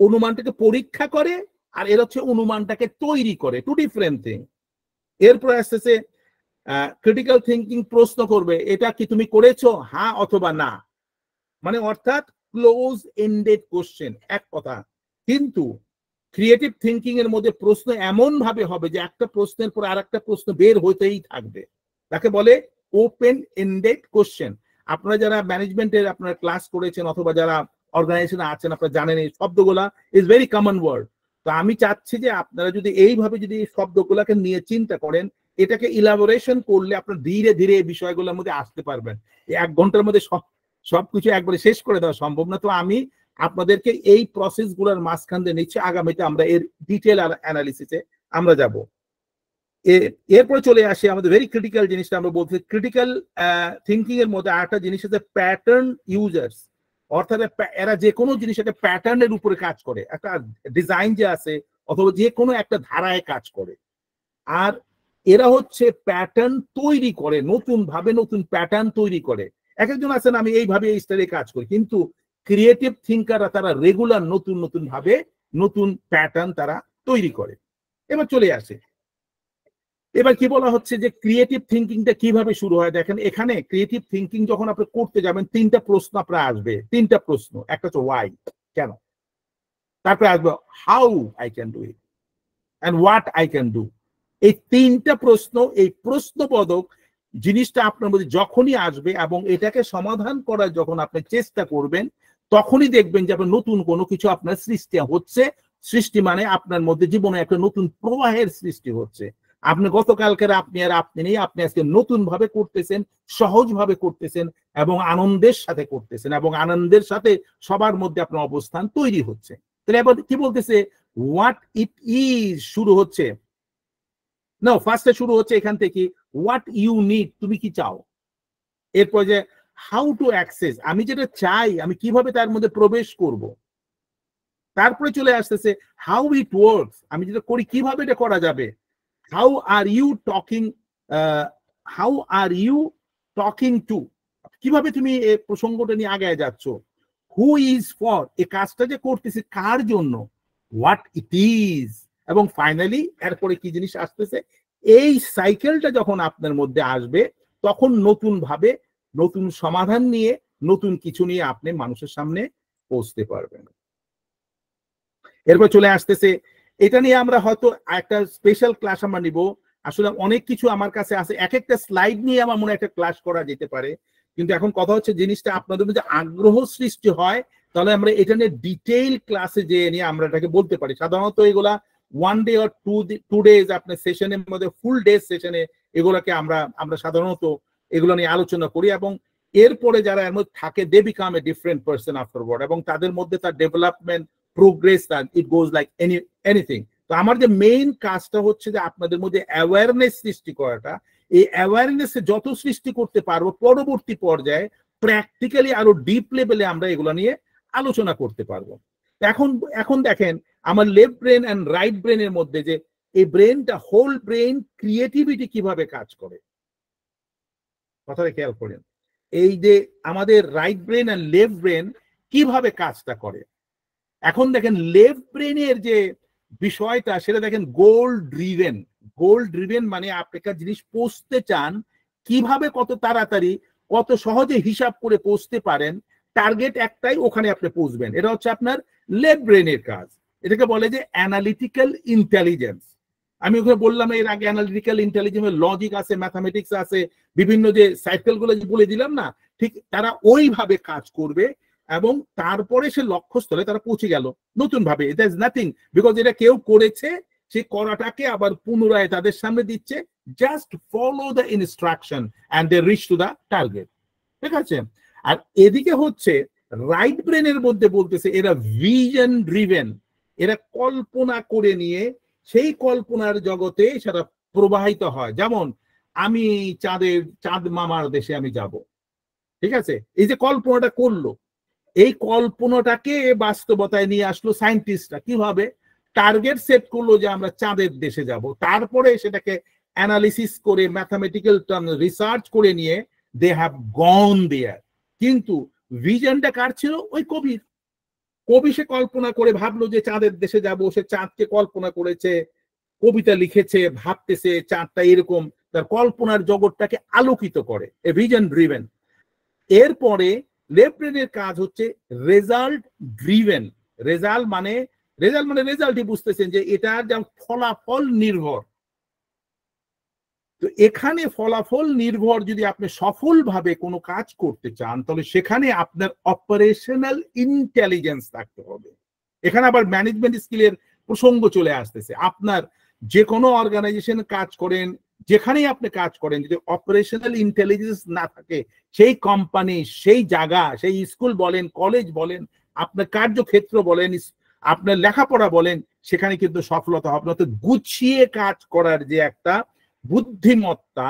অনুমানটাকে পরীক্ষা করে আর এরা হচ্ছে অনুমানটাকে তৈরি করে, টু ডিফারেন্ট থিং। এরপর আসতেছে ক্রিটিক্যাল থিঙ্কিং প্রশ্ন করবে এটা কি তুমি করেছো, হ্যাঁ অথবা না, মানে অর্থাৎ ক্লোজ এন্ডেড কোশ্চেন, এক কথা। কিন্তু ক্রিয়েটিভ থিঙ্কিং এর মধ্যে প্রশ্ন এমন ভাবে হবে যে একটা প্রশ্নের পর আরেকটা প্রশ্ন বের হতেই থাকবে, তাকে বলে ওপেন এন্ডেড কোশ্চেন। আপনারা যারা ম্যানেজমেন্টের আপনারা ক্লাস করেছেন অথবা যারা অর্গানাইজেশনে আছেন আপনারা জানেন এই শব্দগুলা ইজ ভেরি কমন ওয়ার্ড। তো আমি চাচ্ছি যে আপনারা যদি এইভাবে যদি এই শব্দগুলাকে নিয়ে চিন্তা করেন, এটাকে ইলাবোরেশন করলে আপনার ধীরে ধীরে এই বিষয়গুলোর মধ্যে আসতে পারবেন। 1 ঘন্টার মধ্যে সবকিছু একবারে শেষ করে দেওয়া সম্ভব না। তো আমি আপনাদেরকে এই প্রসেস গুলোর মাঝখান দিয়ে নিচ্ছে, আগামীতে আমরা এর ডিটেল অ্যানালিসিসে আমরা যাব। এরপরে চলে আসি আমাদের ভেরি ক্রিটিক্যাল জিনিসটা, আমরা বলছি ক্রিটিক্যাল থিঙ্কিং এর মধ্যে আরেকটা জিনিস হচ্ছে প্যাটার্ন ইউজার্স, অর্থাৎ এরা যে কোনো জিনিস একটা প্যাটার্নের উপরে কাজ করে, একটা ডিজাইন যে আছে অথবা যে কোনো একটা ধারায় কাজ করে। আর এরা হচ্ছে প্যাটার্ন তৈরি করে, নতুন ভাবে নতুন প্যাটার্ন তৈরি করে। এক একজন আছেন আমি এইভাবে এই স্টাইলে কাজ করি, কিন্তু ক্রিয়েটিভ থিঙ্কাররা তারা রেগুলার নতুন নতুন ভাবে নতুন প্যাটার্ন তারা তৈরি করে। এবার চলে আসে, এবার কি বলা হচ্ছে যে ক্রিয়েটিভ থিঙ্কিংটা কিভাবে শুরু হয়। দেখেন এখানে ক্রিয়েটিভ থিঙ্কিং যখন আপনি করতে যাবেন 3টা প্রশ্ন আপনার আসবে, 3টা প্রশ্ন। একটা হচ্ছে ওয়াই, কেন, তারপরে আসবে how I can do it and what I can do. এই 3টা প্রশ্ন, এই প্রশ্নবোধক জিনিসটা আপনার মধ্যে যখনই আসবে এবং এটাকে সমাধান করার যখন আপনি চেষ্টা করবেন, তখনই দেখবেন যে আপনার নতুন কোনো কিছু আপনার সৃষ্টি হচ্ছে। সৃষ্টি মানে আপনার মধ্যে জীবনে একটা নতুন প্রবাহের সৃষ্টি হচ্ছে। আপনি গতকালকের আপনি আর আপনি নেই, আপনি আজকে নতুন ভাবে করতেছেন, সহজ ভাবে করতেছেন এবং আনন্দের সাথে করতেছেন, এবং আনন্দের সাথে সবার মধ্যে আপনার অবস্থান তৈরি হচ্ছে। তাহলে এবার কি বলতেছে, হোয়াট ইট ইজ শুরু হচ্ছে না, ফার্স্টে শুরু হচ্ছে এখান থেকে হোয়াট ইউ নিড, তুমি কি চাও। এরপর যে হাউ টু অ্যাক্সেস, আমি যেটা চাই আমি কিভাবে তার মধ্যে প্রবেশ করব। তারপরে চলে আসতেছে হাউ ইট ওয়ার্কস, আমি যেটা করি কিভাবে এটা করা যাবে। How are you talking, how are you talking to, কিভাবে তুমি এই প্রসঙ্গটা নিয়ে আগায় যাচ্ছ। হু ইজ ফর, এই কাজটা যে করতেছে কার জন্য। হোয়াট ইট ইজ, এবং ফাইনালি এরপরে কি জিনিস আসতেছে। এই সাইকেলটা যখন আপনার মধ্যে আসবে তখন নতুন ভাবে নতুন সমাধান নিয়ে নতুন কিছু নিয়ে আপনি মানুষের সামনে পৌঁছতে পারবেন। এরপর চলে আসতেছে, এটা নিয়ে আমরা হয়তো একটা স্পেশাল ক্লাস আমরা নিব। আসলে অনেক কিছু আমার কাছে আছে, এক একটা স্লাইড নিয়ে আমার মনে একটা ক্লাস করা যেতে পারে। কিন্তু এখন কথা হচ্ছে জিনিসটা আপনাদের মধ্যে আগ্রহ সৃষ্টি হয়, তাহলে আমরা এটা নিয়ে ডিটেইল ক্লাসে যে নিয়ে আমরা এটাকে বলতে পারি। সাধারণত এগুলা 1 ডে or 2 days আপনার সেশনের মধ্যে, ফুল ডে সেশনে এগুলোকে আমরা সাধারণত এগুলো নিয়ে আলোচনা করি, এবং এরপরে যারা এর মধ্যে থাকে they become a different person afterward, এবং তাদের মধ্যে তার development progress, it goes like anything. তো আমার যে মেইন কাজটা হচ্ছে যে আপনাদের মধ্যে অ্যাওয়ারনেস সৃষ্টি করাটা। এই অ্যাওয়ারনেস যত সৃষ্টি করতে পারবো পরবর্তী পর্যায়ে প্র্যাকটিক্যালি আরো ডিপ লেভেলে আমরা এগুলো নিয়ে আলোচনা করতে পারবো। এখন দেখেন আমার লেফট ব্রেন এন্ড রাইট ব্রেনের মধ্যে যে এই ব্রেনটা, হোল ব্রেন ক্রিয়েটিভিটি কিভাবে কাজ করে, কথাটা খেয়াল করেন। এই যে আমাদের right brain and left brain কিভাবে কাজটা করে। এখন দেখেন লেফট ব্রেনের যে বিষয়টা সেটা দেখেন গোল ড্রিভেন। গোল ড্রিভেন মানে আপনি একটা জিনিস পৌঁছতে চান, কিভাবে কত তাড়াতাড়ি কত সহজে হিসাব করে পৌঁছতে পারেন, টার্গেট একটাই, ওখানে আপনি পৌঁছবেন। এটা হচ্ছে আপনার লেফট ব্রেনের কাজ। এটাকে বলে যে অ্যানালিটিক্যাল ইন্টেলিজেন্স। আমি ওখানে বললাম এর আগে অ্যানালিটিক্যাল ইন্টেলিজেন্সের লজিক আছে, ম্যাথামেটিক্স আছে, বিভিন্ন যে সাইকেলগুলো বলে দিলাম না, ঠিক তারা ওইভাবে কাজ করবে এবং তারপরে সে লক্ষ্যস্থলে তারা পৌঁছে গেল নতুন ভাবে। ইট ইজ নাথিং, বিকজ এটা কেউ করেছে, সে করাটাকে আবার পুনরায় তাদের সামনে দিচ্ছে। Just follow the instruction and they reach to the target. ঠিক আছে। আর এদিকে হচ্ছে রাইট ব্রেনের মধ্যে বলতেছে এরা ভিশন ড্রিভেন, এরা কল্পনা করে নিয়ে সেই কল্পনার জগতে সেটা প্রবাহিত হয়। যেমন আমি চাঁদ মামার দেশে আমি যাব, ঠিক আছে, এই যে কল্পনাটা করলো, এই কল্পনাটাকে বাস্তবতায় নিয়ে আসলো সায়েন্টিস্টরা। কিভাবে? টার্গেট সেট করলো যে আমরা চাঁদের দেশে যাব, তারপরে সেটাকে অ্যানালিসিস করে ম্যাথামেটিক্যাল রিসার্চ করে নিয়ে দে হ্যাভ গন দেয়ার। কিন্তু ভিশনটা কার ছিল? ওই কবির। কবি সে কল্পনা করে ভাবলো যে চাঁদের দেশে যাব, সে চাঁদকে কল্পনা করেছে, কবিতা লিখেছে, ভাবতেছে চাঁদটা এরকম, তার কল্পনার জগৎটাকে আলোকিত করে, এ ভিজন ড্রিভেন। এরপরে লেফট ব্রেনের কাজ হচ্ছে রেজাল্ট ড্রিভেন। রেজাল্টই বুঝতেছেন যে এটা যা ফলাফল নির্ভর। তো এখানে ফলাফল নির্ভর যদি আপনি সফলভাবে কোনো কাজ করতে চান, তাহলে সেখানে আপনার অপারেশনাল ইন্টেলিজেন্স থাকতে হবে। এখানে আবার ম্যানেজমেন্ট স্কিলের প্রসঙ্গ চলে আসতেছে। আপনার যে কোনো অর্গানাইজেশনে কাজ করেন, যেখানেই আপনি কাজ করেন, যদি অপারেশনাল ইন্টেলিজেন্স না থাকে, সেই কোম্পানি, সেই জায়গা, সেই স্কুল বলেন, কলেজ বলেন, আপনার কার্যক্ষেত্র বলেন, আপনার লেখাপড়া বলেন, সেখানে কিন্তু সফলতা হবে না। তো গুছিয়ে কাজ করার যে একটা বুদ্ধিমত্তা,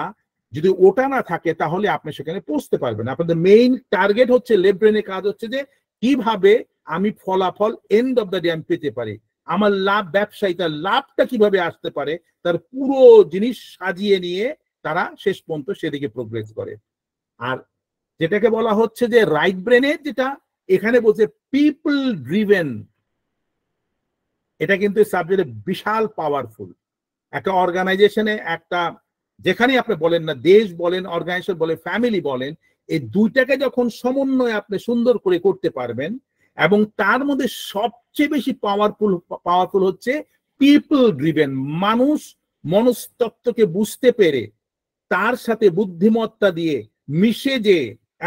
যদি ওটা না থাকে তাহলে আপনি সেখানে পৌঁছতে পারবেন। আপনাদের মেইন টার্গেট হচ্ছে, লেফট ব্রেনের কাজ হচ্ছে যে কিভাবে আমি ফলাফল এন্ড অফ দ্য ডে আমি পেতে পারি, আমার লাভ, ব্যবসায়ী তার লাভটা কিভাবে আসতে পারে, তার পুরো জিনিস সাজিয়ে নিয়ে তারা শেষ পর্যন্ত সেদিকে প্রোগ্রেস করে। আর যেটাকে বলা হচ্ছে যে রাইট ব্রেনের, যেটা এখানে বলছে পিপল ড্রিভেন, এটা কিন্তু সাবজেক্টে বিশাল পাওয়ারফুল। একটা অর্গানাইজেশনে, একটা যেখানেই আপনি বলেন না, দেশ বলেন, অর্গানাইজেশন বলেন, ফ্যামিলি বলেন, এই দুইটাকে যখন সমন্বয় আপনি সুন্দর করে করতে পারবেন, এবং তার মধ্যে সবচেয়ে বেশি পাওয়ারফুল হচ্ছে পিপল ড্রিভেন। মানুষ মনস্তত্ত্বকে বুঝতে পেরে তার সাথে বুদ্ধিমত্তা দিয়ে মিশে যে,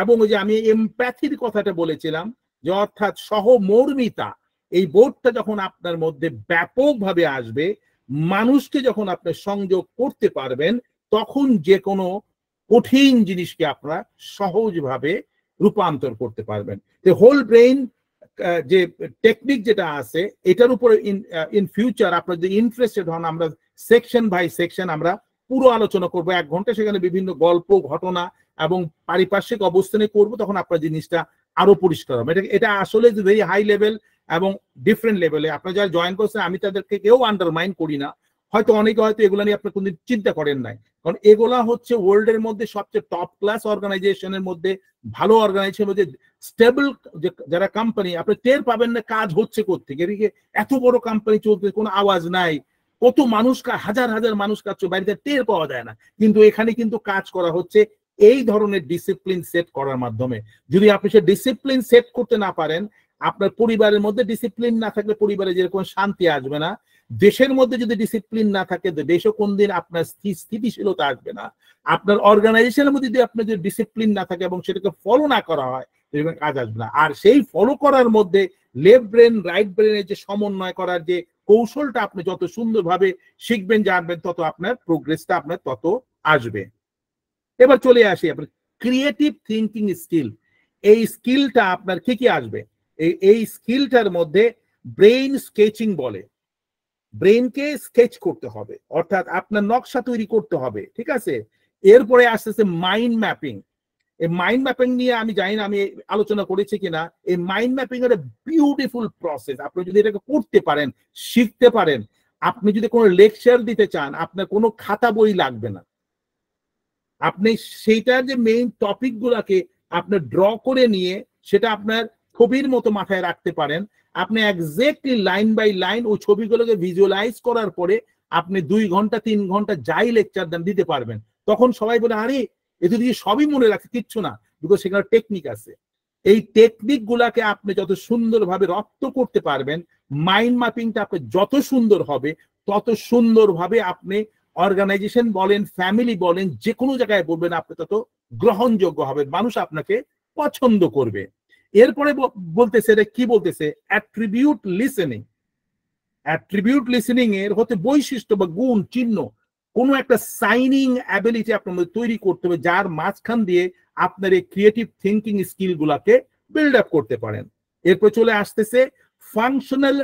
এবং যে আমি এমপ্যাথির কথাটা বলেছিলাম, যে অর্থাৎ সহমর্মিতা, এই বোধটা যখন আপনার মধ্যে ব্যাপকভাবে আসবে, মানুষকে যখন আপনি সংযোগ করতে পারবেন, তখন যে কোনো কঠিন জিনিসকে আপনারা সহজভাবে রূপান্তর করতে পারবেন। হোল ব্রেইন যে টেকনিক যেটা আছে, এটার উপরে ইন ফিউচার আপনার যদি ইন্টারেস্টেড হন, আমরা সেকশন বাই সেকশন আমরা পুরো আলোচনা করবো 1 ঘন্টা। সেখানে বিভিন্ন গল্প, ঘটনা এবং পারিপার্শ্বিক অবস্থানে করবো, তখন আপনার জিনিসটা আরো পরিষ্কার হবে। এটা আসলে ভেরি হাই লেভেল এবং ডিফারেন্ট লেভেলে। আপনারা যারা জয়েন করছেন, আমি তাদেরকে কেউ আন্ডারমাইন করি না, হয়তো অনেকে হয়তো এগুলো নিয়ে আপনি কোনদিন চিন্তা করেন নাই, কারণ এগুলা হচ্ছে ওয়ার্ল্ডের মধ্যে সবচেয়ে টপ ক্লাস অর্গানাইজেশনের মধ্যে, ভালো অর্গানাইজেশনের মধ্যে, স্টেবল যারা কোম্পানি, আপনি টের পাবেন না কাজ হচ্ছে কোত্থেকে। এদিকে এত বড় কোম্পানি চলতে, কোনো আওয়াজ নাই, কত মানুষ, হাজার হাজার মানুষ কাজ বাড়িতে টের পাওয়া যায় না, কিন্তু এখানে কিন্তু কাজ করা হচ্ছে এই ধরনের ডিসিপ্লিন সেট করার মাধ্যমে। যদি আপনি সে ডিসিপ্লিন সেট করতে না পারেন, আপনার পরিবারের মধ্যে ডিসিপ্লিন না থাকলে পরিবারে যেরকম শান্তি আসবে না, দেশের মধ্যে যদি ডিসিপ্লিন না থাকে, দেশও কোনদিন আপনার স্থিতিশীলতা আসবে না। আপনার অর্গানাইজেশনের মধ্যে যদি আপনার যদি ডিসিপ্লিন না থাকে এবং সেটাকে ফলো না করা হয়, কাজ আসবে না। আর সেই ফলো করার মধ্যে লেফট ব্রেন রাইট ব্রেনের যে সমন্বয় করার যে কৌশলটা আপনি যত সুন্দরভাবে শিখবেন, জানবেন, তত আপনার প্রোগ্রেসটা আপনার তত আসবে। এবার চলে আসি আপনার ক্রিয়েটিভ থিঙ্কিং স্কিল। এই স্কিলটা আপনার কি কি আসবে? এই স্কিলটার মধ্যে ব্রেইন স্কেচিং বলে। ব্রেইনকে স্কেচ করতে হবে, অর্থাৎ আপনার নকশা তৈরি করতে হবে, ঠিক আছে। এরপরে আসতেছে মাইন্ড ম্যাপিং। এই মাইন্ড ম্যাপিং নিয়ে আমি জানি না আমি আলোচনা করেছি কিনা। এই মাইন্ড ম্যাপিং এর বিউটিফুল প্রসেস। আপনি যদি এটাকে করতে পারেন, শিখতে পারেন, আপনি যদি কোনো লেকচার দিতে চান, আপনার কোনো খাতা বই লাগবে না। আপনি সেইটার যে মেইন টপিক গুলাকে আপনার ড্র করে নিয়ে সেটা আপনার ছবির মতো মাথায় রাখতে পারেন। আপনি এক্স্যাক্টলি লাইন বাই লাইন ওই ছবিগুলোকে ভিজুয়ালাইজ করার পরে আপনি 2 ঘন্টা 3 ঘন্টা যাই লেকচার দেন দিতে পারবেন। তখন সবাই বলে, আরে এতে দিয়ে সবই মনে রাখে, কিচ্ছু না, বিকজ সেখানে টেকনিক আছে। এই টেকনিক গুলাকে আপনি যত সুন্দরভাবে রপ্ত করতে পারবেন, মাইন্ড ম্যাপিংটা আপনি যত সুন্দর হবে, তত সুন্দরভাবে আপনি অর্গানাইজেশন বলেন, ফ্যামিলি বলেন, যে কোনো জায়গায় বলবেন, আপনি তত গ্রহণযোগ্য হবে, মানুষ আপনাকে পছন্দ করবে। এরপরে বলতেছে, এটা কি বলতেছে, অ্যাট্রিবিউট লিসেনিং। অ্যাট্রিবিউট লিসেনিং এর হতে বৈশিষ্ট্য বা গুণ, চিহ্ন, কোন একটা সাইনিং অ্যাবিলিটি আপনার মধ্যে তৈরি করতে হবে, যার মাঝখান দিয়ে আপনার এই ক্রিয়েটিভ থিঙ্কিং স্কিল গুলাকে বিল্ড আপ করতে পারেন। এরপর চলে আসতেছে ফাংশনাল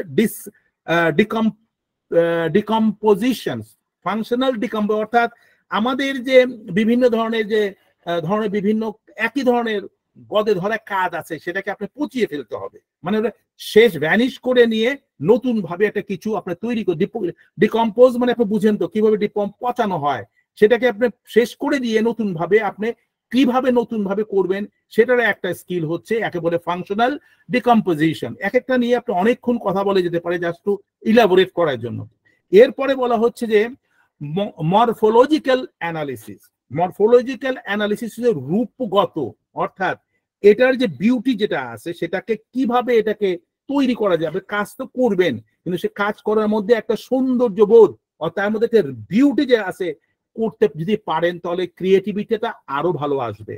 ডিকম্পোজিশন। ফাংশনাল ডিকম্পোজ অর্থাৎ আমাদের যে বিভিন্ন ধরনের বিভিন্ন একই ধরনের গদে ধরা কাজ আছে সেটাকে আপনি পচিয়ে ফেলতে হবে, মানে শেষ ভ্যানিশ করে নিয়ে নতুন ভাবে একটা কিছু আপনি তৈরি করে ডিকম্পোজ মানে আপনি বুঝেন তো কিভাবে পচানো হয়, সেটাকে আপনি শেষ করে দিয়ে নতুন ভাবে আপনি কিভাবে নতুন ভাবে করবেন সেটার একটা স্কিল হচ্ছে একে বলে ফাংশনাল ডিকম্পোজিশন। এক একটা নিয়ে আপনি অনেকক্ষণ কথা বলে যেতে পারে জাস্ট টু ইলাবোরেট করার জন্য। এরপরে বলা হচ্ছে যে মরফোলজিক্যাল অ্যানালিসিস। মরফোলজিক্যাল অ্যানালিসিস হচ্ছে রূপগত, অর্থাৎ এটার যে বিউটি যেটা আছে সেটাকে কিভাবে এটাকে তৈরি করা যাবে। কাজ তো করবেন কিন্তু সে কাজ করার মধ্যে একটা সৌন্দর্য বোধ অর্থাৎ তার মধ্যে একটা বিউটি যে আছে করতে যদি পারেন তাহলে ক্রিয়েটিভিটিটা আরো ভালো আসবে।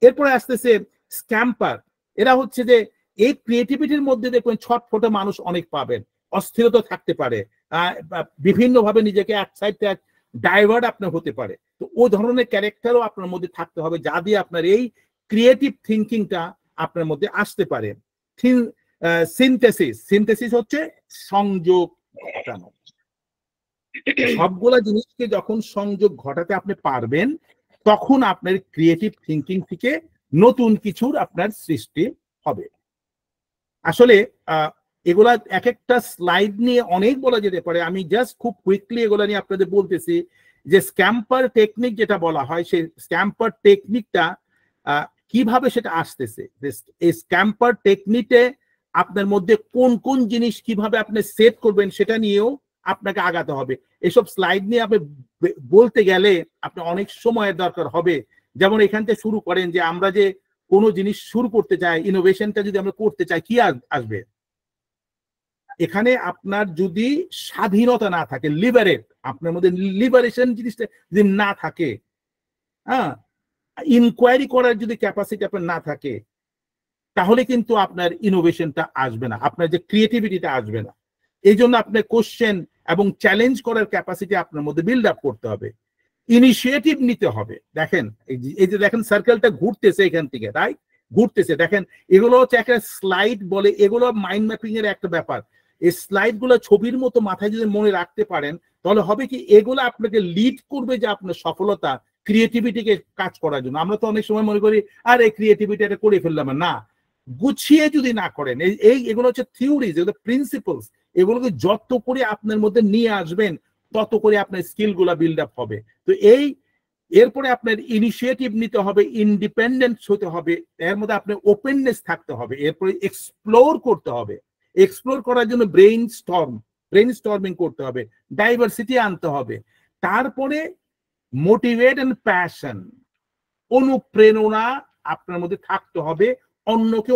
এরপরে আসতেছে স্ক্যাম্পার। এরা হচ্ছে যে এই ক্রিয়েটিভিটির মধ্যে দেখবেন ছটফটে মানুষ অনেক পাবেন, অস্থিরতা থাকতে পারে, বিভিন্ন ভাবে নিজেকে এক সাইড ডাইভার্ট আপনার হতে পারে। তো ওই ধরনের ক্যারেক্টারও আপনার মধ্যে থাকতে হবে যা দিয়ে আপনার এই ক্রিয়েটিভ থিঙ্কিংটা আপনার মধ্যে আসতে পারে। সিনথেসিস। সিনথেসিস হচ্ছে সংযোগ ঘটানো। সবগুলা জিনিসকে যখন সংযোগ ঘটাতে আপনি পারবেন তখন আপনার ক্রিয়েটিভ থিঙ্কিং থেকে নতুন কিছুর আপনার সৃষ্টি হবে। আসলে এগুলা এক একটা স্লাইড নিয়ে অনেক বলা যেতে পারে, আমি জাস্ট খুব কুইকলি এগুলা নিয়ে আপনাদের বলতেছি যে স্ক্যাম্পার টেকনিক যেটা বলা হয় সেই স্ক্যাম্পার টেকনিকটা কিভাবে সেটা আসতেছে। এই স্ক্যাম্পার টেকনিকে আপনার মধ্যে কোন কোন জিনিস কিভাবে আপনি সেট করবেন সেটা নিয়েও আপনাকে আগাতে হবে। এসব স্লাইড নিয়ে আপনি বলতে গেলে আপনার অনেক সময়ের দরকার হবে। যেমন এখান থেকে শুরু করেন যে আমরা যে কোনো জিনিস শুরু করতে চাই, ইনোভেশনটা যদি আমরা করতে চাই কি আসবে এখানে। আপনার যদি স্বাধীনতা না থাকে, লিবারেট, আপনার মধ্যে লিবারেশন জিনিসটা যদি না থাকে, হ্যাঁ, ইনকোয়ারি করার যদি ক্যাপাসিটি আপনার না থাকে তাহলে কিন্তু আপনার ইনোভেশনটা আসবে না, আপনার যে ক্রিয়েটিভিটিটা আসবে না। এই জন্য আপনার কোশ্চেন এবং চ্যালেঞ্জ করার ক্যাপাসিটি আপনার মধ্যে বিল্ড আপ করতে হবে, ইনিশিয়েটিভ নিতে হবে। দেখেন এই যে দেখেন সার্কেলটা ঘুরতেছে এখান থেকে, রাইট, ঘুরতেছে। দেখেন এগুলো হচ্ছে একটা স্লাইড বলে, এগুলো মাইন্ড ম্যাপিং এর একটা ব্যাপার। এই স্লাইড গুলো ছবির মতো মাথায় যদি মনে রাখতে পারেন তাহলে হবে কি এগুলো আপনাকে লিড করবে যে আপনার সফলতা ক্রিয়েটিভিটিকে কাজ করার জন্য। আমরা তো অনেক সময় মনে করি আর এই ক্রিয়েটিভিটি এটা করে ফেললাম, না, গুছিয়ে যদি না করেন এগুলো হচ্ছে থিওরিজ, এগুলো প্রিন্সিপলস, এগুলোকে যত করে আপনার মধ্যে নিয়ে আসবেন তত করে আপনার স্কিল গুলা বিল্ড আপ হবে। তো এরপরে আপনার ইনিশিয়েটিভ নিতে হবে, ইন্ডিপেন্ডেন্ট হতে হবে, এর মধ্যে আপনার ওপেননেস থাকতে হবে, এরপরে এক্সপ্লোর করতে হবে। এক্সপ্লোর করার জন্য ব্রেইনস্টর্মিং করতে হবে, ডাইভার্সিটি আনতে হবে। তারপরে মোটিভেট এন্ড প্যাশন, অনুপ্রেরণা আপনার মধ্যে থাকতে হবে, অন্যকে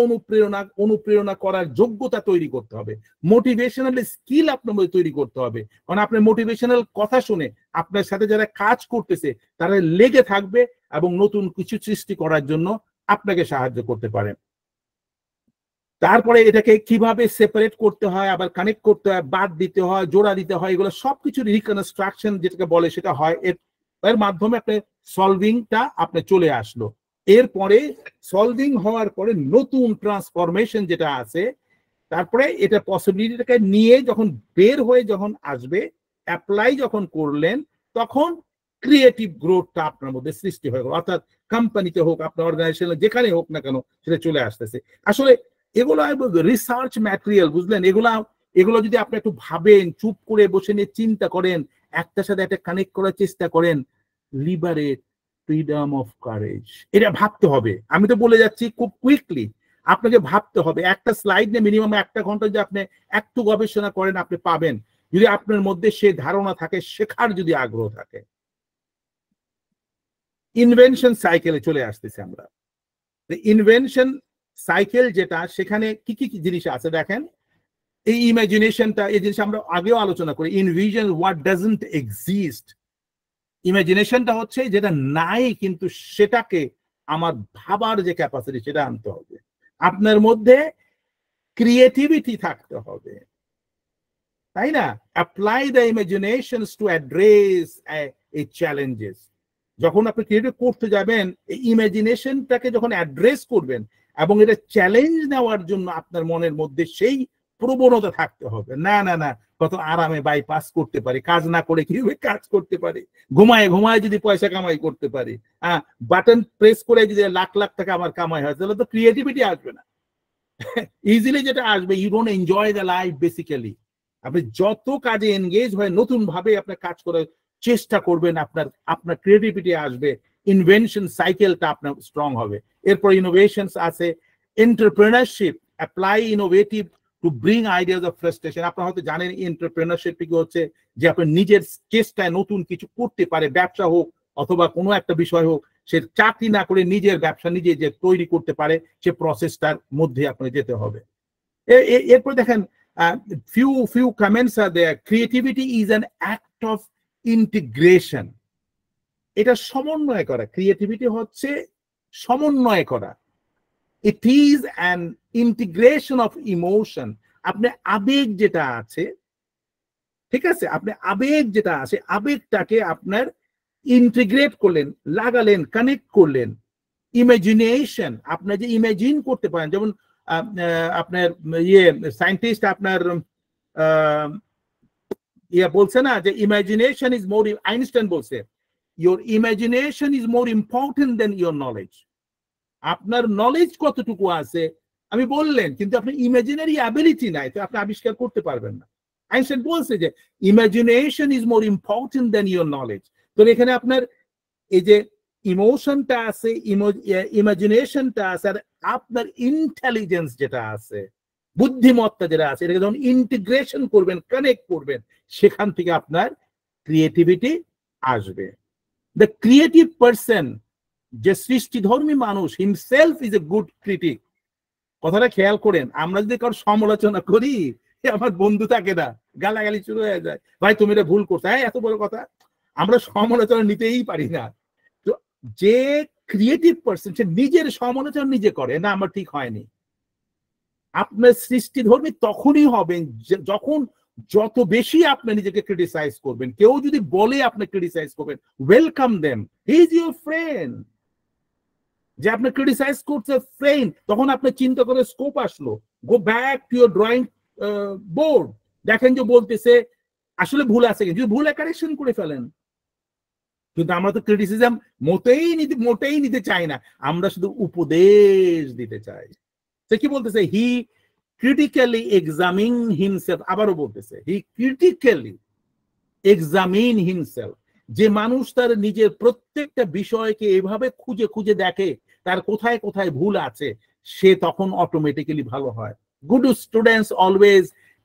অনুপ্রেরণা করার যোগ্যতা তৈরি করতে হবে, মোটিভেশনাল স্কিল আপনার মধ্যে তৈরি করতে হবে। কারণ আপনার মোটিভেশনাল কথা শুনে আপনার সাথে যারা কাজ করতেছে তারা লেগে থাকবে এবং নতুন কিছু সৃষ্টি করার জন্য আপনাকে সাহায্য করতে পারে। তারপরে এটাকে কিভাবে সেপারেট করতে হয়, আবার কানেক্ট করতে হয়, বাদ দিতে হয়, জোড়া দিতে হয়, এগুলো সবকিছু রিকনস্ট্রাকশন যেটাকে বলে সেটা হয়। এর মাধ্যমে আপনি সলভিংটা আপনি চলে আসলো। এরপরে সলভিং হওয়ার পরে নতুন ট্রান্সফরমেশন যেটা আছে, তারপরে এটা পসিবিলিটিটাকে নিয়ে যখন বের হয়ে যখন আসবে, অ্যাপ্লাই যখন করলেন তখন ক্রিয়েটিভ গ্রোথটা আপনার মধ্যে সৃষ্টি হয়ে গেল। অর্থাৎ কোম্পানিতে হোক, আপনার অর্গানাইজেশনে যেখানে হোক না কেন সেটা চলে আসতেছে। আসলে এগুলো রিসার্চ ম্যাটেরিয়াল, বুঝলেন, এগুলো যদি আপনি একটু ভাবেন, চুপ করে বসে নিয়ে চিন্তা করেন, একটার সাথে একটা কানেক্ট করার চেষ্টা করেন, লিবারেট, ফ্রিডম অফ কারেজ, এটা ভাবতে হবে। আমি তো বলে যাচ্ছি খুব কুইকলি, আপনাকে ভাবতে হবে। একটা স্লাইড নিয়ে মিনিমাম 1 ঘন্টা যদি আপনি একটু গবেষণা করেন আপনি পাবেন, যদি আপনার মধ্যে সে ধারণা থাকে, শেখার যদি আগ্রহ থাকে। ইনভেনশন সাইকেলে চলে আসতেছি আমরা। ইনভেনশন সাইকেল যেটা, সেখানে কি কি জিনিস আছে দেখেন। এই ইমাজিনেশনটা, এই জিনিস আমরা আগেও আলোচনা করি, ইনভিশন হোয়াট ডাজন্ট এক্সিস্ট। ইমাজিনেশনটা হচ্ছে যেটা নাই কিন্তু সেটাকে আমার ভাবার যে ক্যাপাসিটি সেটা আনতে হবে। আপনার মধ্যে ক্রিয়েটিভিটি থাকতে হবে, তাই না? Apply the imaginations to address এই চ্যালেঞ্জেস। যখন আপনি ক্রিয়েটিভ করতে যাবেন, এই ইমাজিনেশনটাকে যখন অ্যাড্রেস করবেন এবং এটা চ্যালেঞ্জ নেওয়ার জন্য আপনার মনের মধ্যে সেই প্রবণতা থাকতে হবে, না না না কত আরামে বাইপাস করতে পারি, কাজ না করে কিভাবে কাজ করতে পারি, ঘুমায় ঘুমায় যদি পয়সা কামাই করতে পারি, বাটন প্রেস করে যদি লাখ লাখ টাকা আমার কামাই হয়, তাহলে তো ক্রিয়েটিভিটি আসবে না। ইজিলি যেটা আসবে, you don't enjoy the life basically. আপনি যত কাজে এনগেজ হয়ে নতুন ভাবে আপনার কাজ করার চেষ্টা করবেন, আপনার ক্রিয়েটিভিটি আসবে, ইনভেনশন সাইকেলটা আপনার স্ট্রং হবে। এরপর ইনোভেশনস আছে, entrepreneurship, apply innovative to bring ideas of frustration. আপনারা হয়তো জানেন এন্টারপ্রেনারশিপ কি হচ্ছে, যে আপনি নিজের চেষ্টায় নতুন কিছু করতে পারে, ব্যবসা হোক অথবা কোনো একটা বিষয় হোক, সে চাকরি না করে নিজের ব্যবসা নিজে যে তৈরি করতে পারে, সে প্রসেসটার মধ্যে আপনার যেতে হবে। এরপর দেখেন few comments are there. Creativity is an act of integration. এটা সমন্বয় করা, ক্রিয়েটিভিটি হচ্ছে সমন্বয় করা। It is an integration of emotion. আপনি আবেগ যেটা আছে, ঠিক আছে, আপনি আবেগ যেটা আছে, আবেগটাকে আপনার ইন্টিগ্রেট করলেন, লাগালেন, কানেক্ট করলেন। ইমাজিনেশন, আপনি যে ইমাজিন করতে পারেন, যেমন আপনার সায়েন্টিস্ট আপনার বলছে না যে ইমাজিনেশন ইজ মোর, আইনস্টাইন বলছে your imagination is more important than your knowledge. আপনার নলেজ কতটুকু আছে আমি বললেন, কিন্তু আপনার ইমাজিনারি অ্যাবিলিটি নাই, তো আপনি আবিষ্কার করতে পারবেন না। আইনস্টাইন বলছে যে imagination is more important than your knowledge. তো এখানে আপনার এই যে ইমোশনটা আছে, ইমাজিনেশনটা আছে, আর আপনার ইন্টেলিজেন্স যেটা আছে, বুদ্ধিমত্তা যেটা আছে, এটাকে যখন ইন্টিগ্রেশন করবেন, কানেক্ট করবেন, সেখান থেকে আপনার ক্রিয়েটিভিটি আসবে। দ্য ক্রিয়েটিভ পারসন, যে সৃষ্টিধর্মী মানুষ, himself is a good critic. কথাটা খেয়াল করেন, আমরা যদি কারোর সমালোচনা করি, আমার বন্ধু থাকে না, গালাগালি শুরু হয়ে যায়, ভাই তুমি এটা ভুল করছো, হ্যাঁ এত বড় কথা। আমরা সমালোচনা নিতেই পারি না। তো যে ক্রিয়েটিভ পারসন, সে নিজের সমালোচনা নিজে করে, না আমার ঠিক হয়নি। আপনার সৃষ্টিধর্মী তখনই হবেন যখন যত বেশি আপনি নিজেকে ক্রিটিসাইজ করবেন। কেউ যদি বলে আপনি ক্রিটিসাইজ করবেন, welcome them, he is your friend. যে আপনি ক্রিটিসাইজ করছে ফ্রেন্ড, তখন আপনি চিন্তা করে স্কোপ আসলো, go back to your drawing board, দেখেন যে বলতেছে আসলে ভুল আছে, যদি ভুল কারেকশন করে ফেলেন। কিন্তু আমরা তো ক্রিটিসিজম মোটেই নিতে চাই না, আমরা শুধু উপদেশ দিতে চাই। সে কি বলতেছে, হি ক্রিটিক্যালি এক্সামিন হিমসেলফ, আবারও বলতেছে হি ক্রিটিক্যালি এক্সামিন হিমসেলফ। যে মানুষ তার নিজের প্রত্যেকটা বিষয়কে এভাবে খুঁজে খুঁজে দেখে তার কোথায় কোথায় ভুল আছে, সে তখন অটোমেটিক্যালি ভালো হয়। Good students always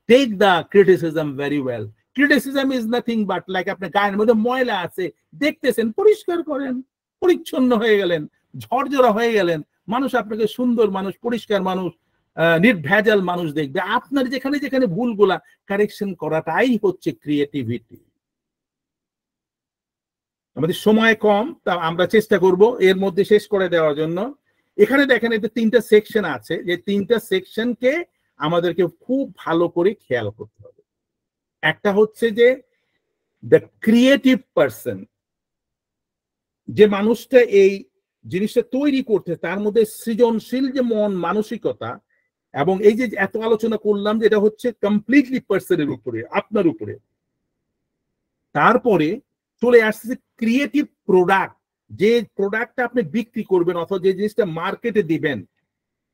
take the criticism very well. Criticism is nothing but like আপনার গায়ের মধ্যে ময়লা আছে, দেখতেছেন, পরিষ্কার করেন, পরিচ্ছন্ন হয়ে গেলেন, ঝরঝরা হয়ে গেলেন, মানুষ আপনাকে সুন্দর মানুষ, পরিষ্কার মানুষ, নির্ভেজাল মানুষ দেখবে। আপনার যেখানে যেখানে ভুলগুলা কারেকশন করাটাই হচ্ছে ক্রিয়েটিভিটি। আমাদের সময় কম, তা আমরা চেষ্টা করব এর মধ্যে শেষ করে দেওয়ার জন্য। এখানে দেখেন এতে 3টা সেকশন আছে, যে 3টা সেকশনকে আমাদেরকে খুব ভালো করে খেয়াল করতে হবে। একটা হচ্ছে যে দ্য ক্রিয়েটিভ পারসন, যে মানুষটা এই জিনিসটা তৈরি করতে, তার মধ্যে সৃজনশীল যে মন মানসিকতা, এবং এই যে এত আলোচনা করলাম যে এটা হচ্ছে কমপ্লিটলি পার্সনের উপরে, আপনার উপরে। তারপরে চলে আসছে ক্রিয়েটিভ প্রোডাক্ট, যে প্রোডাক্টটা আপনি বিক্রি করবেন অথবা যে জিনিসটা মার্কেটে দিবেন,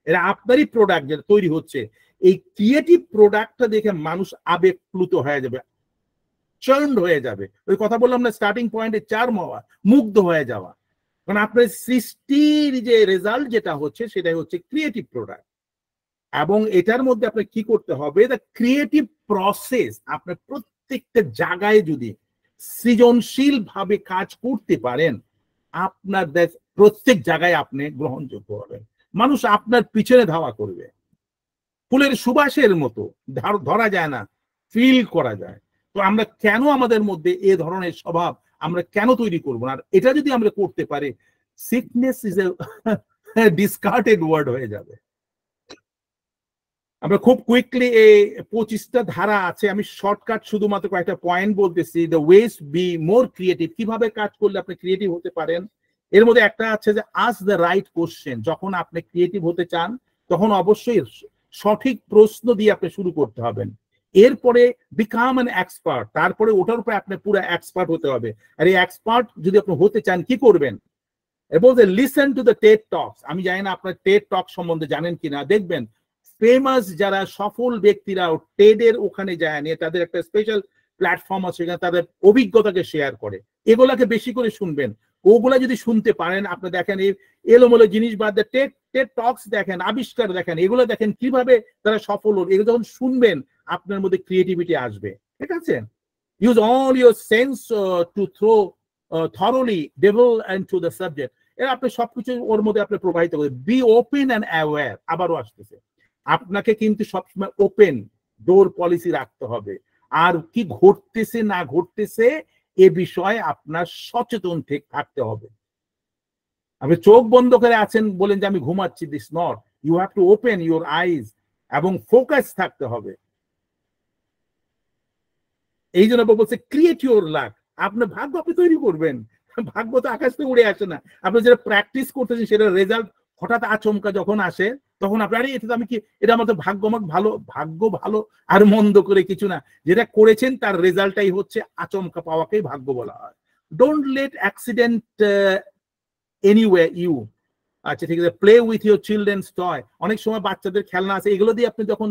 এটা আপনারই প্রোডাক্ট যেটা তৈরি হচ্ছে। এই ক্রিয়েটিভ প্রোডাক্টটা দেখে মানুষ আবেগপ্লুত হয়ে যাবে, চার্মড হয়ে যাবে। ওই কথা বললাম না স্টার্টিং পয়েন্টে, চার্ম হওয়া, মুগ্ধ হয়ে যাওয়া। কারণ আপনার সৃষ্টির যে রেজাল্ট যেটা হচ্ছে সেটাই হচ্ছে ক্রিয়েটিভ প্রোডাক্ট। এবং এটার মধ্যে আপনার কি করতে হবে, দ্য ক্রিয়েটিভ প্রসেস। আপনার প্রত্যেকটা জায়গায় যদি সৃজনশীল ভাবে কাজ করতে পারেন, আপনার প্রত্যেক জায়গায় আপনি গ্রহণযোগ্য হবেন, মানুষ আপনার পিছনে ধাওয়া করবে। ফুলের সুবাসের মতো ধরা যায় না, ফিল করা যায়। তো আমরা কেন আমাদের মধ্যে এ ধরনের স্বভাব আমরা কেন তৈরি করবো না? আর এটা যদি আমরা করতে পারি, সিকনেস ইজ এ ডিসকার্টেড ওয়ার্ড হয়ে যাবে। আমরা খুব কুইকলি এই 25টা ধারা আছে, আমি শর্টকাট শুধুমাত্র কয়েকটা পয়েন্ট বলতেছি। The ways be more creative, কিভাবে কাজ করলে আপনি ক্রিয়েটিভ হতে পারেন। এর মধ্যে একটা আছে যে আস্ক দ্য রাইট কোশ্চেন। যখন আপনি ক্রিয়েটিভ হতে চান তখন অবশ্যই সঠিক প্রশ্ন দিয়ে আপনি শুরু করতে হবেন। এরপরে বিকাম অ্যান এক্সপার্ট, তারপরে ওটার উপরে আপনি পুরো এক্সপার্ট হতে হবে। আর এই এক্সপার্ট যদি আপনি হতে চান কি করবেন, এবং listen to the Ted talks. আমি জানি না আপনার টেড টক সম্বন্ধে জানেন কিনা, দেখবেন ফেমাস যারা সফল ব্যক্তিরা টেডের ওখানে যায় নিয়ে তাদের একটা স্পেশাল প্ল্যাটফর্ম আছে, সেখানে তাদের অভিজ্ঞতাকে শেয়ার করে। এগুলাকে বেশি করে শুনবেন। ওগুলা যদি শুনতে পারেন, আপনি দেখেন এই এলোমেলো জিনিস বাদ দিয়ে টেড টেড টকস দেখেন, আবিষ্কার দেখেন, এগুলো দেখেন কিভাবে তারা সফল হল। এগুলো যখন শুনবেন আপনার মধ্যে ক্রিয়েটিভিটি আসবে। ঠিক আছে? Use all your sense to through thoroughly devil into the subject. এর আপনি সবকিছু ওর মধ্যে আপনি প্রবাহিত করেন। Be open and aware. আবারও আসতেছে, আপনাকে কিন্তু সবসময় ওপেন ডোর পলিসি রাখতে হবে। আর কি ঘটতেছে না ঘটতেছে এ বিষয়ে আপনার সচেতন থাকতে হবে। আপনি চোখ বন্ধ করে আছেন বলেন যে আমি ঘুমাচ্ছি, this not, you have to open your eyes এবং ফোকাস থাকতে হবে। এই জন্য বলছে ক্রিয়েট ইউর লাক। আপনার ভাগ্য আপনি তৈরি করবেন, ভাগ্য তো আকাশ থেকে উড়ে আসে না। আপনি যেটা প্র্যাকটিস করতেছেন সেটা রেজাল্ট হঠাৎ আচমকা যখন আসে তখন আপনি আরে এটা আমি কি, এটা আমার তো ভাগ্য, আমার ভালো ভাগ্য ভালো আর মন্দ করে কিছু না, যেটা করেছেন তার রেজাল্টটাই হচ্ছে আচমকা পাওয়াকেই ভাগ্য বলা হয়। Don't let accident anyway you. আচ্ছা ঠিক আছে, play with your children's toy. অনেক সময় বাচ্চাদের খেলনা আছে, এগুলো দিয়ে আপনি যখন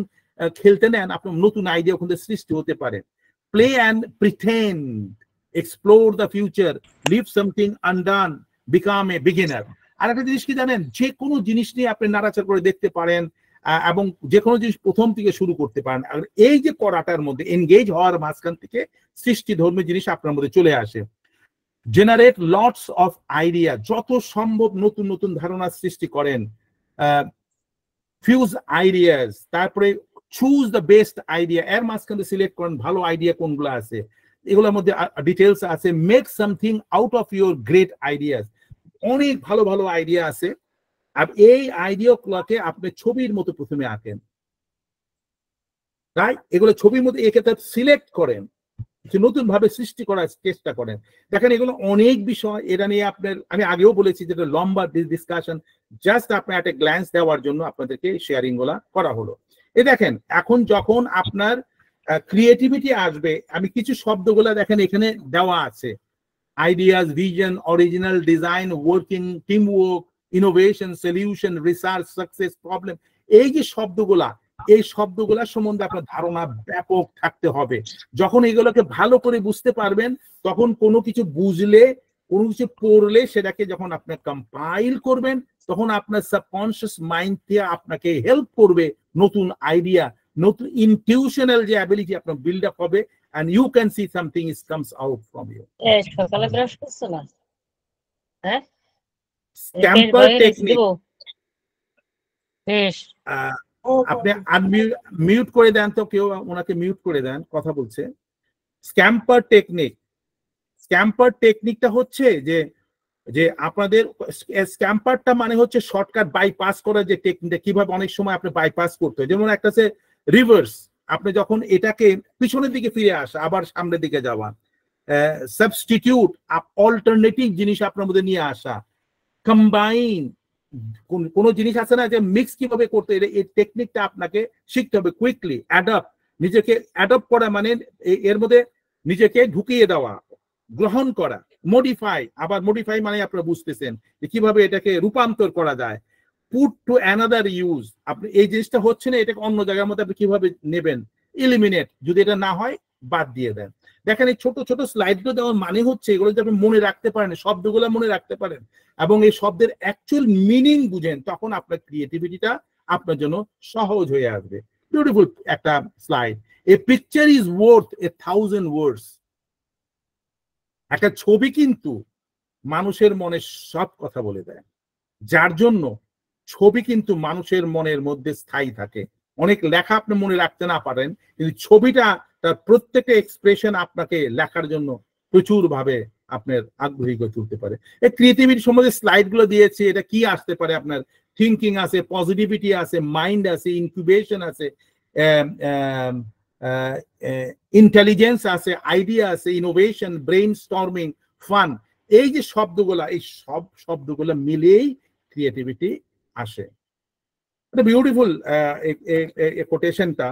খেলতে নেন আপনার নতুন আইডিয়া ওখানে সৃষ্টি হতে পারে। Play and pretend, explore the future, leave something undone, become a beginner. আর একটা জিনিস কি জানেন, যে কোনো জিনিস নিয়ে আপনি নাড়াচাড়া করে দেখতে পারেন এবং যে কোনো জিনিস প্রথম থেকে শুরু করতে পারেন। আর এই যে করাটার মধ্যে এনগেজ হওয়ার মাঝখান থেকে সৃষ্টি ধর্মী জিনিস আপনার মধ্যে চলে আসে। জেনারেট লটস অফ আইডিয়া, যত সম্ভব নতুন নতুন ধারণা সৃষ্টি করেন। ফিউজ আইডিয়াস, তারপরে চুজ দ্য বেস্ট আইডিয়া, এর মাঝখানে সিলেক্ট করেন ভালো আইডিয়া কোনগুলো আছে, এগুলোর মধ্যে ডিটেলস আছে। Make something out of your great ideas, অনেক ভালো ভালো আইডিয়া আছে। আর এই আইডিয়াগুলোকে আপনি ছবির মতো প্রথমে আঁকেন, তাই এগুলো ছবির মধ্যে এঁকে তার সিলেক্ট করেন, নতুন ভাবে সৃষ্টি করার চেষ্টা করেন। দেখেন এগুলো অনেক বিষয়, এটা নিয়ে আপনার আমি আগেও বলেছি যেটা লম্বা ডিসকাশন, জাস্ট আপনার একটা গ্ল্যান্স দেওয়ার জন্য আপনাদেরকে শেয়ারিং গুলা করা হলো। এ দেখেন এখন যখন আপনার ক্রিয়েটিভিটি আসবে, আমি কিছু শব্দগুলা দেখেন এখানে দেওয়া আছে, ideas, vision, original design, working, team work, innovation, solution, research, success, problem. এই যে শব্দগুলা, এই শব্দগুলা সম্বন্ধে আপনার ধারণা ব্যাপক থাকতে হবে। যখন এগুলোকে ভালো করে বুঝতে পারবেন তখন কোনো কিছু বুঝলে, কোনো কিছু পড়লে সেটাকে যখন আপনি কম্পাইল করবেন তখন আপনার সাবকনশিয়াস মাইন্ড দিয়ে আপনাকে হেল্প করবে নতুন আইডিয়া, নতুন ইনটিউশনাল যে অ্যাবিলিটি আপনার বিল্ড আপ হবে, and you can see something is comes out from you. সকালে ব্রাশ করছো না? হ্যাঁ, স্ট্যাম্পার টেকনিক, বেশ আপনি মিউট করে দেন তো, কেউ ওনাকে মিউট করে দেন, কথা বলছে। স্ক্যাম্পার টেকনিক, স্ক্যাম্পার টেকনিকটা হচ্ছে যে যে আপনাদের স্ক্যাম্পারটা মানে হচ্ছে শর্টকাট বাইপাস করার যে টেকনিকটা, কিভাবে অনেক সময় আপনি বাইপাস করতে হয়। যেমন একটা আছে রিভার্স, আপনি যখন এটাকে পিছনের দিকে ফিরে আসা আবার সামনের দিকে যাওয়া। সাবস্টিটিউট, অল্টারনেটিভ জিনিস আপনার মধ্যে নিয়ে আসা। কম্বাইন, কোন জিনিস আছে না যে মিক্স কিভাবে করতে, এই টেকনিকটা আপনাকে শিখতে হবে। কুইকলি অ্যাডাপ্ট, নিজেকে অ্যাডাপ্ট করা মানে এর মধ্যে নিজেকে ঢুকিয়ে দেওয়া, গ্রহণ করা। মডিফাই, আবার মডিফাই মানে আপনারা বুঝতেছেন যে কিভাবে এটাকে রূপান্তর করা যায়। পুট টু অ্যানাদার ইউজ, আপনি এই জিনিসটা হচ্ছে না এটাকে অন্য জায়গার মধ্যে আপনি কিভাবে নেবেন। এলিমিনেট, যদি এটা না হয় বাদ দিয়ে দেন। দেখেন এই ছোট ছোট স্লাইডগুলো দেওয়ার মানে হচ্ছে এগুলো যদি আপনি মনে রাখতে পারেন, শব্দগুলো মনে রাখতে পারেন এবং এই শব্দের অ্যাকচুয়াল মিনিং বুঝেন, তখন আপনার ক্রিয়েটিভিটিটা আপনার জন্য সহজ হয়ে আসবে। বিউটিফুল একটা slide. A picture is worth 1000 ওয়ার্ডস। একটা ছবি কিন্তু মানুষের মনে সব কথা বলে দেয়, যার জন্য ছবি কিন্তু মানুষের মনের মধ্যে স্থায়ী থাকে। অনেক লেখা আপনি মনে রাখতে না পারেন, কিন্তু ছবিটা তার প্রত্যেকটা এক্সপ্রেশন আপনাকে লেখার জন্য প্রচুর ভাবে আপনার আগ্রহী করে তুলতে পারে। এই ক্রিয়েটিভিটি সম্বন্ধে স্লাইড গুলো দিয়েছি, এটা কি আসতে পারে আপনার থিঙ্কিং আছে, পজিটিভিটি আছে, মাইন্ড আছে, ইনকিউবেশন আছে, ইন্টেলিজেন্স আছে, আইডিয়া আছে, ইনোভেশন, ব্রেইন স্টর্মিং, ফান। এই যে শব্দগুলা, এই সব শব্দগুলো মিলেই ক্রিয়েটিভিটি আসে। একটা বিউটিফুল কোটেশনটা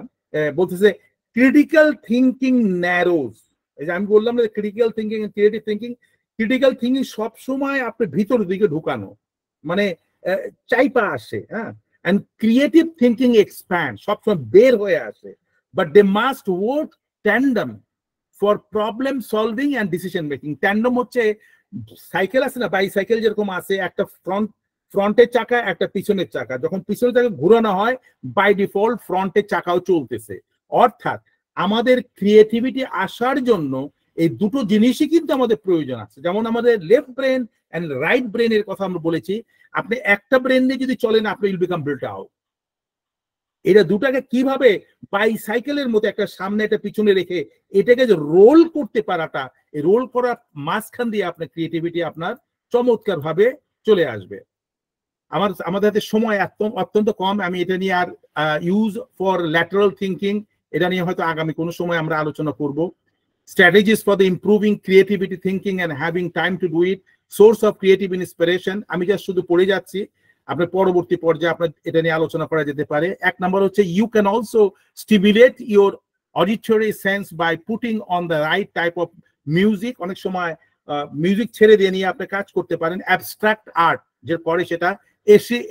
বলতেছে ক্রিটিক্যাল থিঙ্কিং ন্যারোজ। এই যে আমি বললাম না critical thinking creative thinking, critical thinking সবসময় আপনার ভিতর দিকে ঢুকানো, মানে চাইপা আসে, হ্যাঁ, and creative thinking expand, সবসময় বের হয়ে আসে, but they must work tandem for problem solving and decision making. Tandem হচ্ছে সাইকেল আছে না, বাইসাইকেল যেরকম আছে, একটা ফ্রন্টের চাকা একটা পিছনের চাকা, যখন পিছনের চাকা ঘোরানো হয় বাই ডিফল্ট ফ্রন্টের চাকাও চলতেছে। অর্থাৎ আমাদের ক্রিয়েটিভিটি আসার জন্য এই দুটো জিনিসই কিন্তু আমাদের প্রয়োজন আছে। যেমন আমাদের লেফট ব্রেন এন্ড রাইট ব্রেনের কথা আমরা বলেছি, আপনি একটা ব্রেন নিয়ে যদি চলেন আপনি উইল বিকাম বিল্ট আউট। এটা দুটাকে কিভাবে বাইসাইকেলের মতো একটা সামনে একটা পিছনে রেখে এটাকে যে রোল করতে পারাটা, এই রোল করার মাঝখান দিয়ে আপনার ক্রিয়েটিভিটি আপনার চমৎকার ভাবে চলে আসবে। আমাদের হাতে সময় অত্যন্ত কম, আমি এটা নিয়ে আর ইউজ ফর ল্যাটারাল থিঙ্কিং এটা নিয়ে হয়তো আগামী কোনো সময় আমরা আলোচনা করব। Strategies for the improving creativity thinking and having time to do it, source of creative inspiration, আমি জাস্ট শুধু পড়ে যাচ্ছি, আপনার পরবর্তী পর্যায়ে আপনার এটা নিয়ে আলোচনা করা যেতে পারে। এক নম্বর হচ্ছে you can also stimulate your auditory sense by putting on the right type of music. অনেক সময় মিউজিক ছেড়ে দিয়ে নিয়ে আপনি কাজ করতে পারেন। অ্যাবস্ট্রাক্ট আর্ট যে করে সেটা,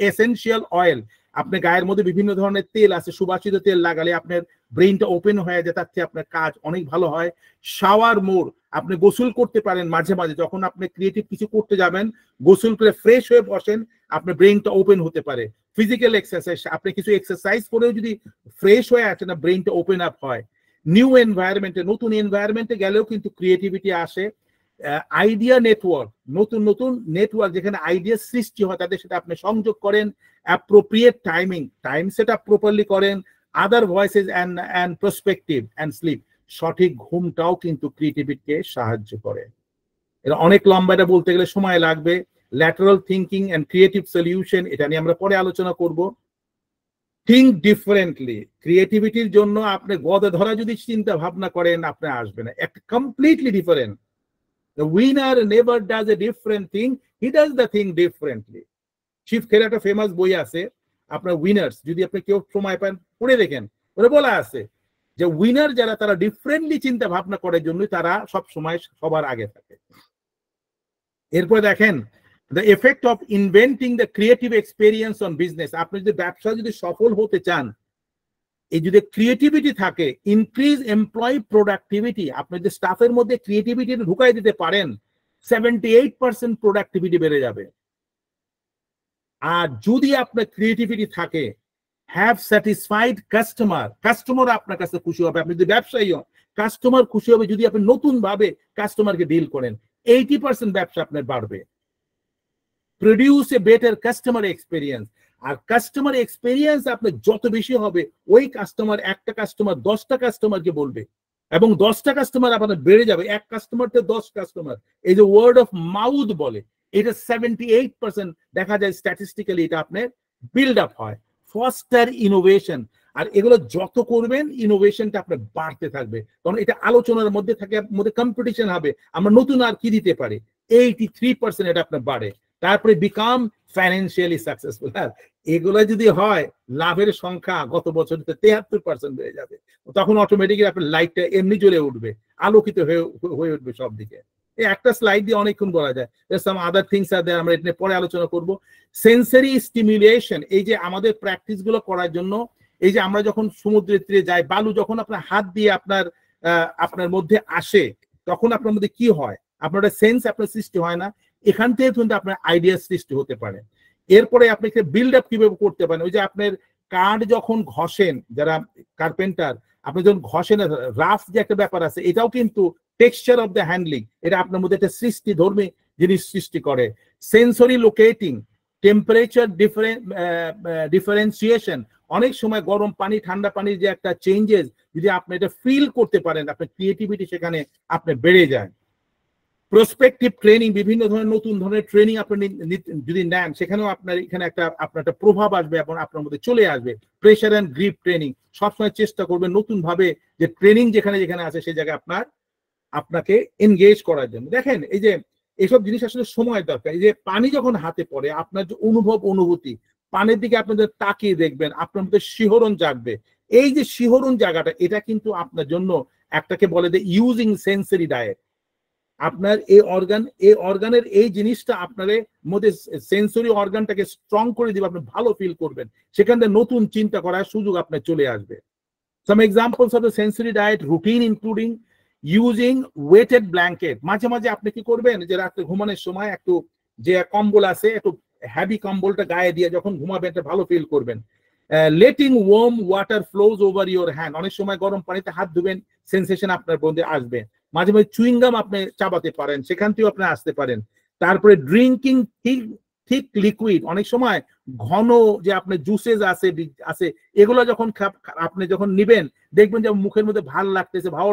এসেনশিয়াল অয়েল, আপনি গায়ের মধ্যে বিভিন্ন ধরনের তেল আছে, সুবাসিত তেল লাগালে আপনার ব্রেইনটা ওপেন হয়ে যায়, তার থেকে আপনার কাজ অনেক ভালো হয়। শাওয়ার মোর, আপনি গোসল করতে পারেন মাঝে মাঝে, যখন আপনি ক্রিয়েটিভ কিছু করতে যাবেন গোসল করে ফ্রেশ হয়ে বসেন, আপনার ব্রেইনটা ওপেন হতে পারে। ফিজিক্যাল এক্সারসাইজ, আপনি কিছু এক্সারসাইজ করেও যদি ফ্রেশ হয়ে আসে না, ব্রেইনটা ওপেন আপ হয়। নিউ এনভায়রনমেন্টে, নতুন এনভায়রনমেন্টে গেলেও কিন্তু ক্রিয়েটিভিটি আসে। আইডিয়া নেটওয়ার্ক, নতুন নতুন নেটওয়ার্ক যেখানে আইডিয়া সৃষ্টি হয় তাদের সাথে আপনি সংযোগ করেন। Appropriate timing, time set up properly করেন। Other voices and perspective and sleep, সঠিক ঘুমটাও কিন্তু ক্রিয়েটিভিটিকে সাহায্য করে। এটা অনেক লম্বা, এটা বলতে গেলে সময় লাগবে। Lateral thinking and creative solution, এটা নিয়ে আমরা পরে আলোচনা করব। থিঙ্ক ডিফারেন্টলি, ক্রিয়েটিভিটির জন্য আপনি গদে ধরা যদি চিন্তা ভাবনা করেন আপনি আসবে না, একটা completely different. The winner never does a different thing, he does the thing differently. Shiv Khera একটা ফেমাস বই আছে আপনার উইনার্স, যদি আপনি কেউ সময় পান পড়ে দেখেন, ওরা বলা আছে যে উইনার যারা তারা ডিফারেন্টলি চিন্তা ভাবনা করার জন্য তারা সব সময় সবার আগে থাকে। এরপর দেখেন the effect of inventing the creative experience on business, আপনি যদি ব্যবসা যদি সফল হতে চান, এই যদি ক্রিয়েটিভিটি থাকে, ইনক্রিজ এমপ্লয়ি প্রোডাক্টিভিটি, আপনি যদি স্টাফের মধ্যে ক্রিয়েটিভিটি ঢুকাই দিতে পারেন 78% প্রোডাক্টিভিটি বেড়ে যাবে। আর যদি আপনার ক্রিয়েটিভিটি থাকে, হ্যাভ স্যাটিসফাইড কাস্টমার, কাস্টমার আপনার কাছে খুশি হবে। আপনি যদি ব্যবসায়ী হন, কাস্টমার খুশি হবে যদি আপনি নতুন ভাবে কাস্টমারকে ডিল করেন, 80% ব্যবসা আপনার বাড়বে। Produce a better customer experience, আর কাস্টমার এক্সপিরিয়েন্স আপনার যত বেশি হবে, ওই কাস্টমার, একটা কাস্টমার 10টা কাস্টমারকে বলবে এবং 10টা কাস্টমার আপনার বেড়ে যাবে, এক কাস্টমার থেকে 10 কাস্টমার। এই যে ওয়ার্ড অফ মাউথ বলে, এটা 78% দেখা যায় স্ট্যাটিস্টিক্যালি এটা আপনার বিল্ড আপ হয়। ফস্টার ইনোভেশন, আর এগুলো যত করবেন ইনোভেশনটা আপনার বাড়তে থাকবে, কারণ এটা আলোচনার মধ্যে থাকে, মধ্যে কম্পিটিশন হবে, আমরা নতুন আর কি দিতে পারি, 83% এটা আপনার বাড়ে। তারপরে বিকাম ফাইন্যান্সিয়ালি সাকসেসফুল, এগুলো যদি হয় লাভের সংখ্যা গত বছর 73% বেড়ে যাবে, তখন অটোমেটিক্যালি আপনার লাইটটা এমনি জ্বলে উঠবে, আলোকিত হয়ে উঠবে সব দিকে। এই একটা স্লাইড দিয়ে অনেকক্ষণ বলা যায়, সাম আদার থিংস আর দেয়ার, আমরা এটা পরে আলোচনা করব। সেন্সরি স্টিমুলেশন, এই যে আমাদের প্র্যাকটিস গুলো করার জন্য, এই যে আমরা যখন সমুদ্রের তীরে যাই, বালু যখন আপনার হাত দিয়ে আপনার মধ্যে আসে, তখন আপনার মধ্যে কি হয়, আপনার সেন্স আপনার সৃষ্টি হয় না, এখান থেকে কিন্তু আপনার আইডিয়া সৃষ্টি হতে পারে। এরপরে আপনি বিল্ড আপ কিভাবে করতে পারেন, ওই যে আপনার কাঠ যখন ঘষেন, যারা কার্পেন্টার, আপনি যখন ঘষেন রাফ যে একটা ব্যাপার আছে, এটাও কিন্তু টেক্সচার অফ দ্য হ্যান্ডলিং, এটা আপনার মধ্যে একটা সৃষ্টি ধর্মী জিনিস সৃষ্টি করে। সেন্সরি লোকেটিং, টেম্পারেচার ডিফারেন্সিয়েশন, অনেক সময় গরম পানি ঠান্ডা পানির যে একটা চেঞ্জেস যদি আপনি এটা ফিল করতে পারেন, আপনার ক্রিয়েটিভিটি সেখানে আপনি বেড়ে যায়। প্রসপেক্টিভ ট্রেনিং, বিভিন্ন ধরনের নতুন ধরনের ট্রেনিং আপনি যদি নেন, সেখানেও আপনার এখানে আপনার একটা প্রভাব আসবে এবং আপনার মধ্যে চলে আসবে। প্রেশার অ্যান্ড গ্রিপ ট্রেনিং, সবসময় চেষ্টা করবেন নতুন ভাবে যে ট্রেনিং যেখানে যেখানে আছে সেই জায়গায় আপনাকে এনগেজ করার জন্য। দেখেন এই যে এইসব জিনিস আসলে সময় দরকার। এই যে পানি যখন হাতে পড়ে, আপনার যে অনুভূতি, পানের দিকে আপনাদের তাকিয়ে দেখবেন, আপনার মধ্যে শিহরণ জাগবে। এই যে শিহরণ জায়গাটা, এটা কিন্তু আপনার জন্য একটাকে বলে যে ইউজিং সেন্সরি ডায়েট। আপনার এই অর্গানের এই জিনিসটা আপনার মধ্যে সেন্সরি অর্গানটাকে স্ট্রং করে দিবে, আপনি ভালো ফিল করবেন, সেখান থেকে নতুন চিন্তা করার সুযোগ আপনার চলে আসবে। Some examples of the sensory diet routine including using weighted blanket. মাঝে মাঝে আপনি কি করবেন, যে রাতে ঘুমানোর সময় একটু যে কম্বল আছে, একটু হেভি কম্বলটা গায়ে দিয়ে যখন ঘুমাবেন একটা ভালো ফিল করবেন। Letting worm water flows over your hand, অনেক সময় গরম পানিতে হাত ধুবেন, সেন্সেশন আপনার মধ্যে আসবে। মাঝে মাঝে চুইং গাম আপনি চাবাতে পারেন, সেখান থেকেও আপনি আসতে পারেন। তারপরে ড্রিঙ্কিং ঠিক লিকুইড, অনেক সময় ঘন যে আপনার জুসেস আছে এগুলো যখন আপনি যখন নিবেন, দেখবেন যে মুখের মধ্যে ভালো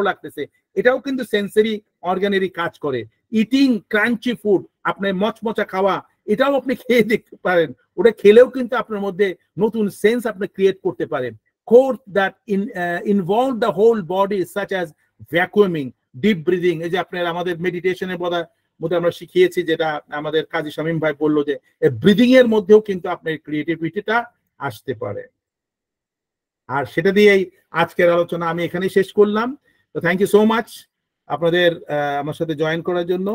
লাগতেছে, এটাও কিন্তু সেন্সরি অর্গানেরই কাজ করে। ইটিং ক্রাঞ্চি ফুড, আপনার মচমচা খাওয়া, এটাও আপনি খেয়ে দেখতে পারেন, ওটা খেলেও কিন্তু আপনার মধ্যে নতুন সেন্স আপনি ক্রিয়েট করতে পারেন। Course that involve the whole body such as vacuuming, deep breathing, এই যে আপনার আমাদের মেডিটেশনের মধ্যে আমরা শিখিয়েছি, যেটা আমাদের কাজী শামীম ভাই বললো, যে ব্রিদিং এর মধ্যেও কিন্তু আপনার ক্রিয়েটিভিটিটা আসতে পারে। আর সেটা দিয়েই আজকের আলোচনা আমি এখানেই শেষ করলাম। তো থ্যাংক ইউ সো মাচ আপনাদের আমার সাথে জয়েন করার জন্য।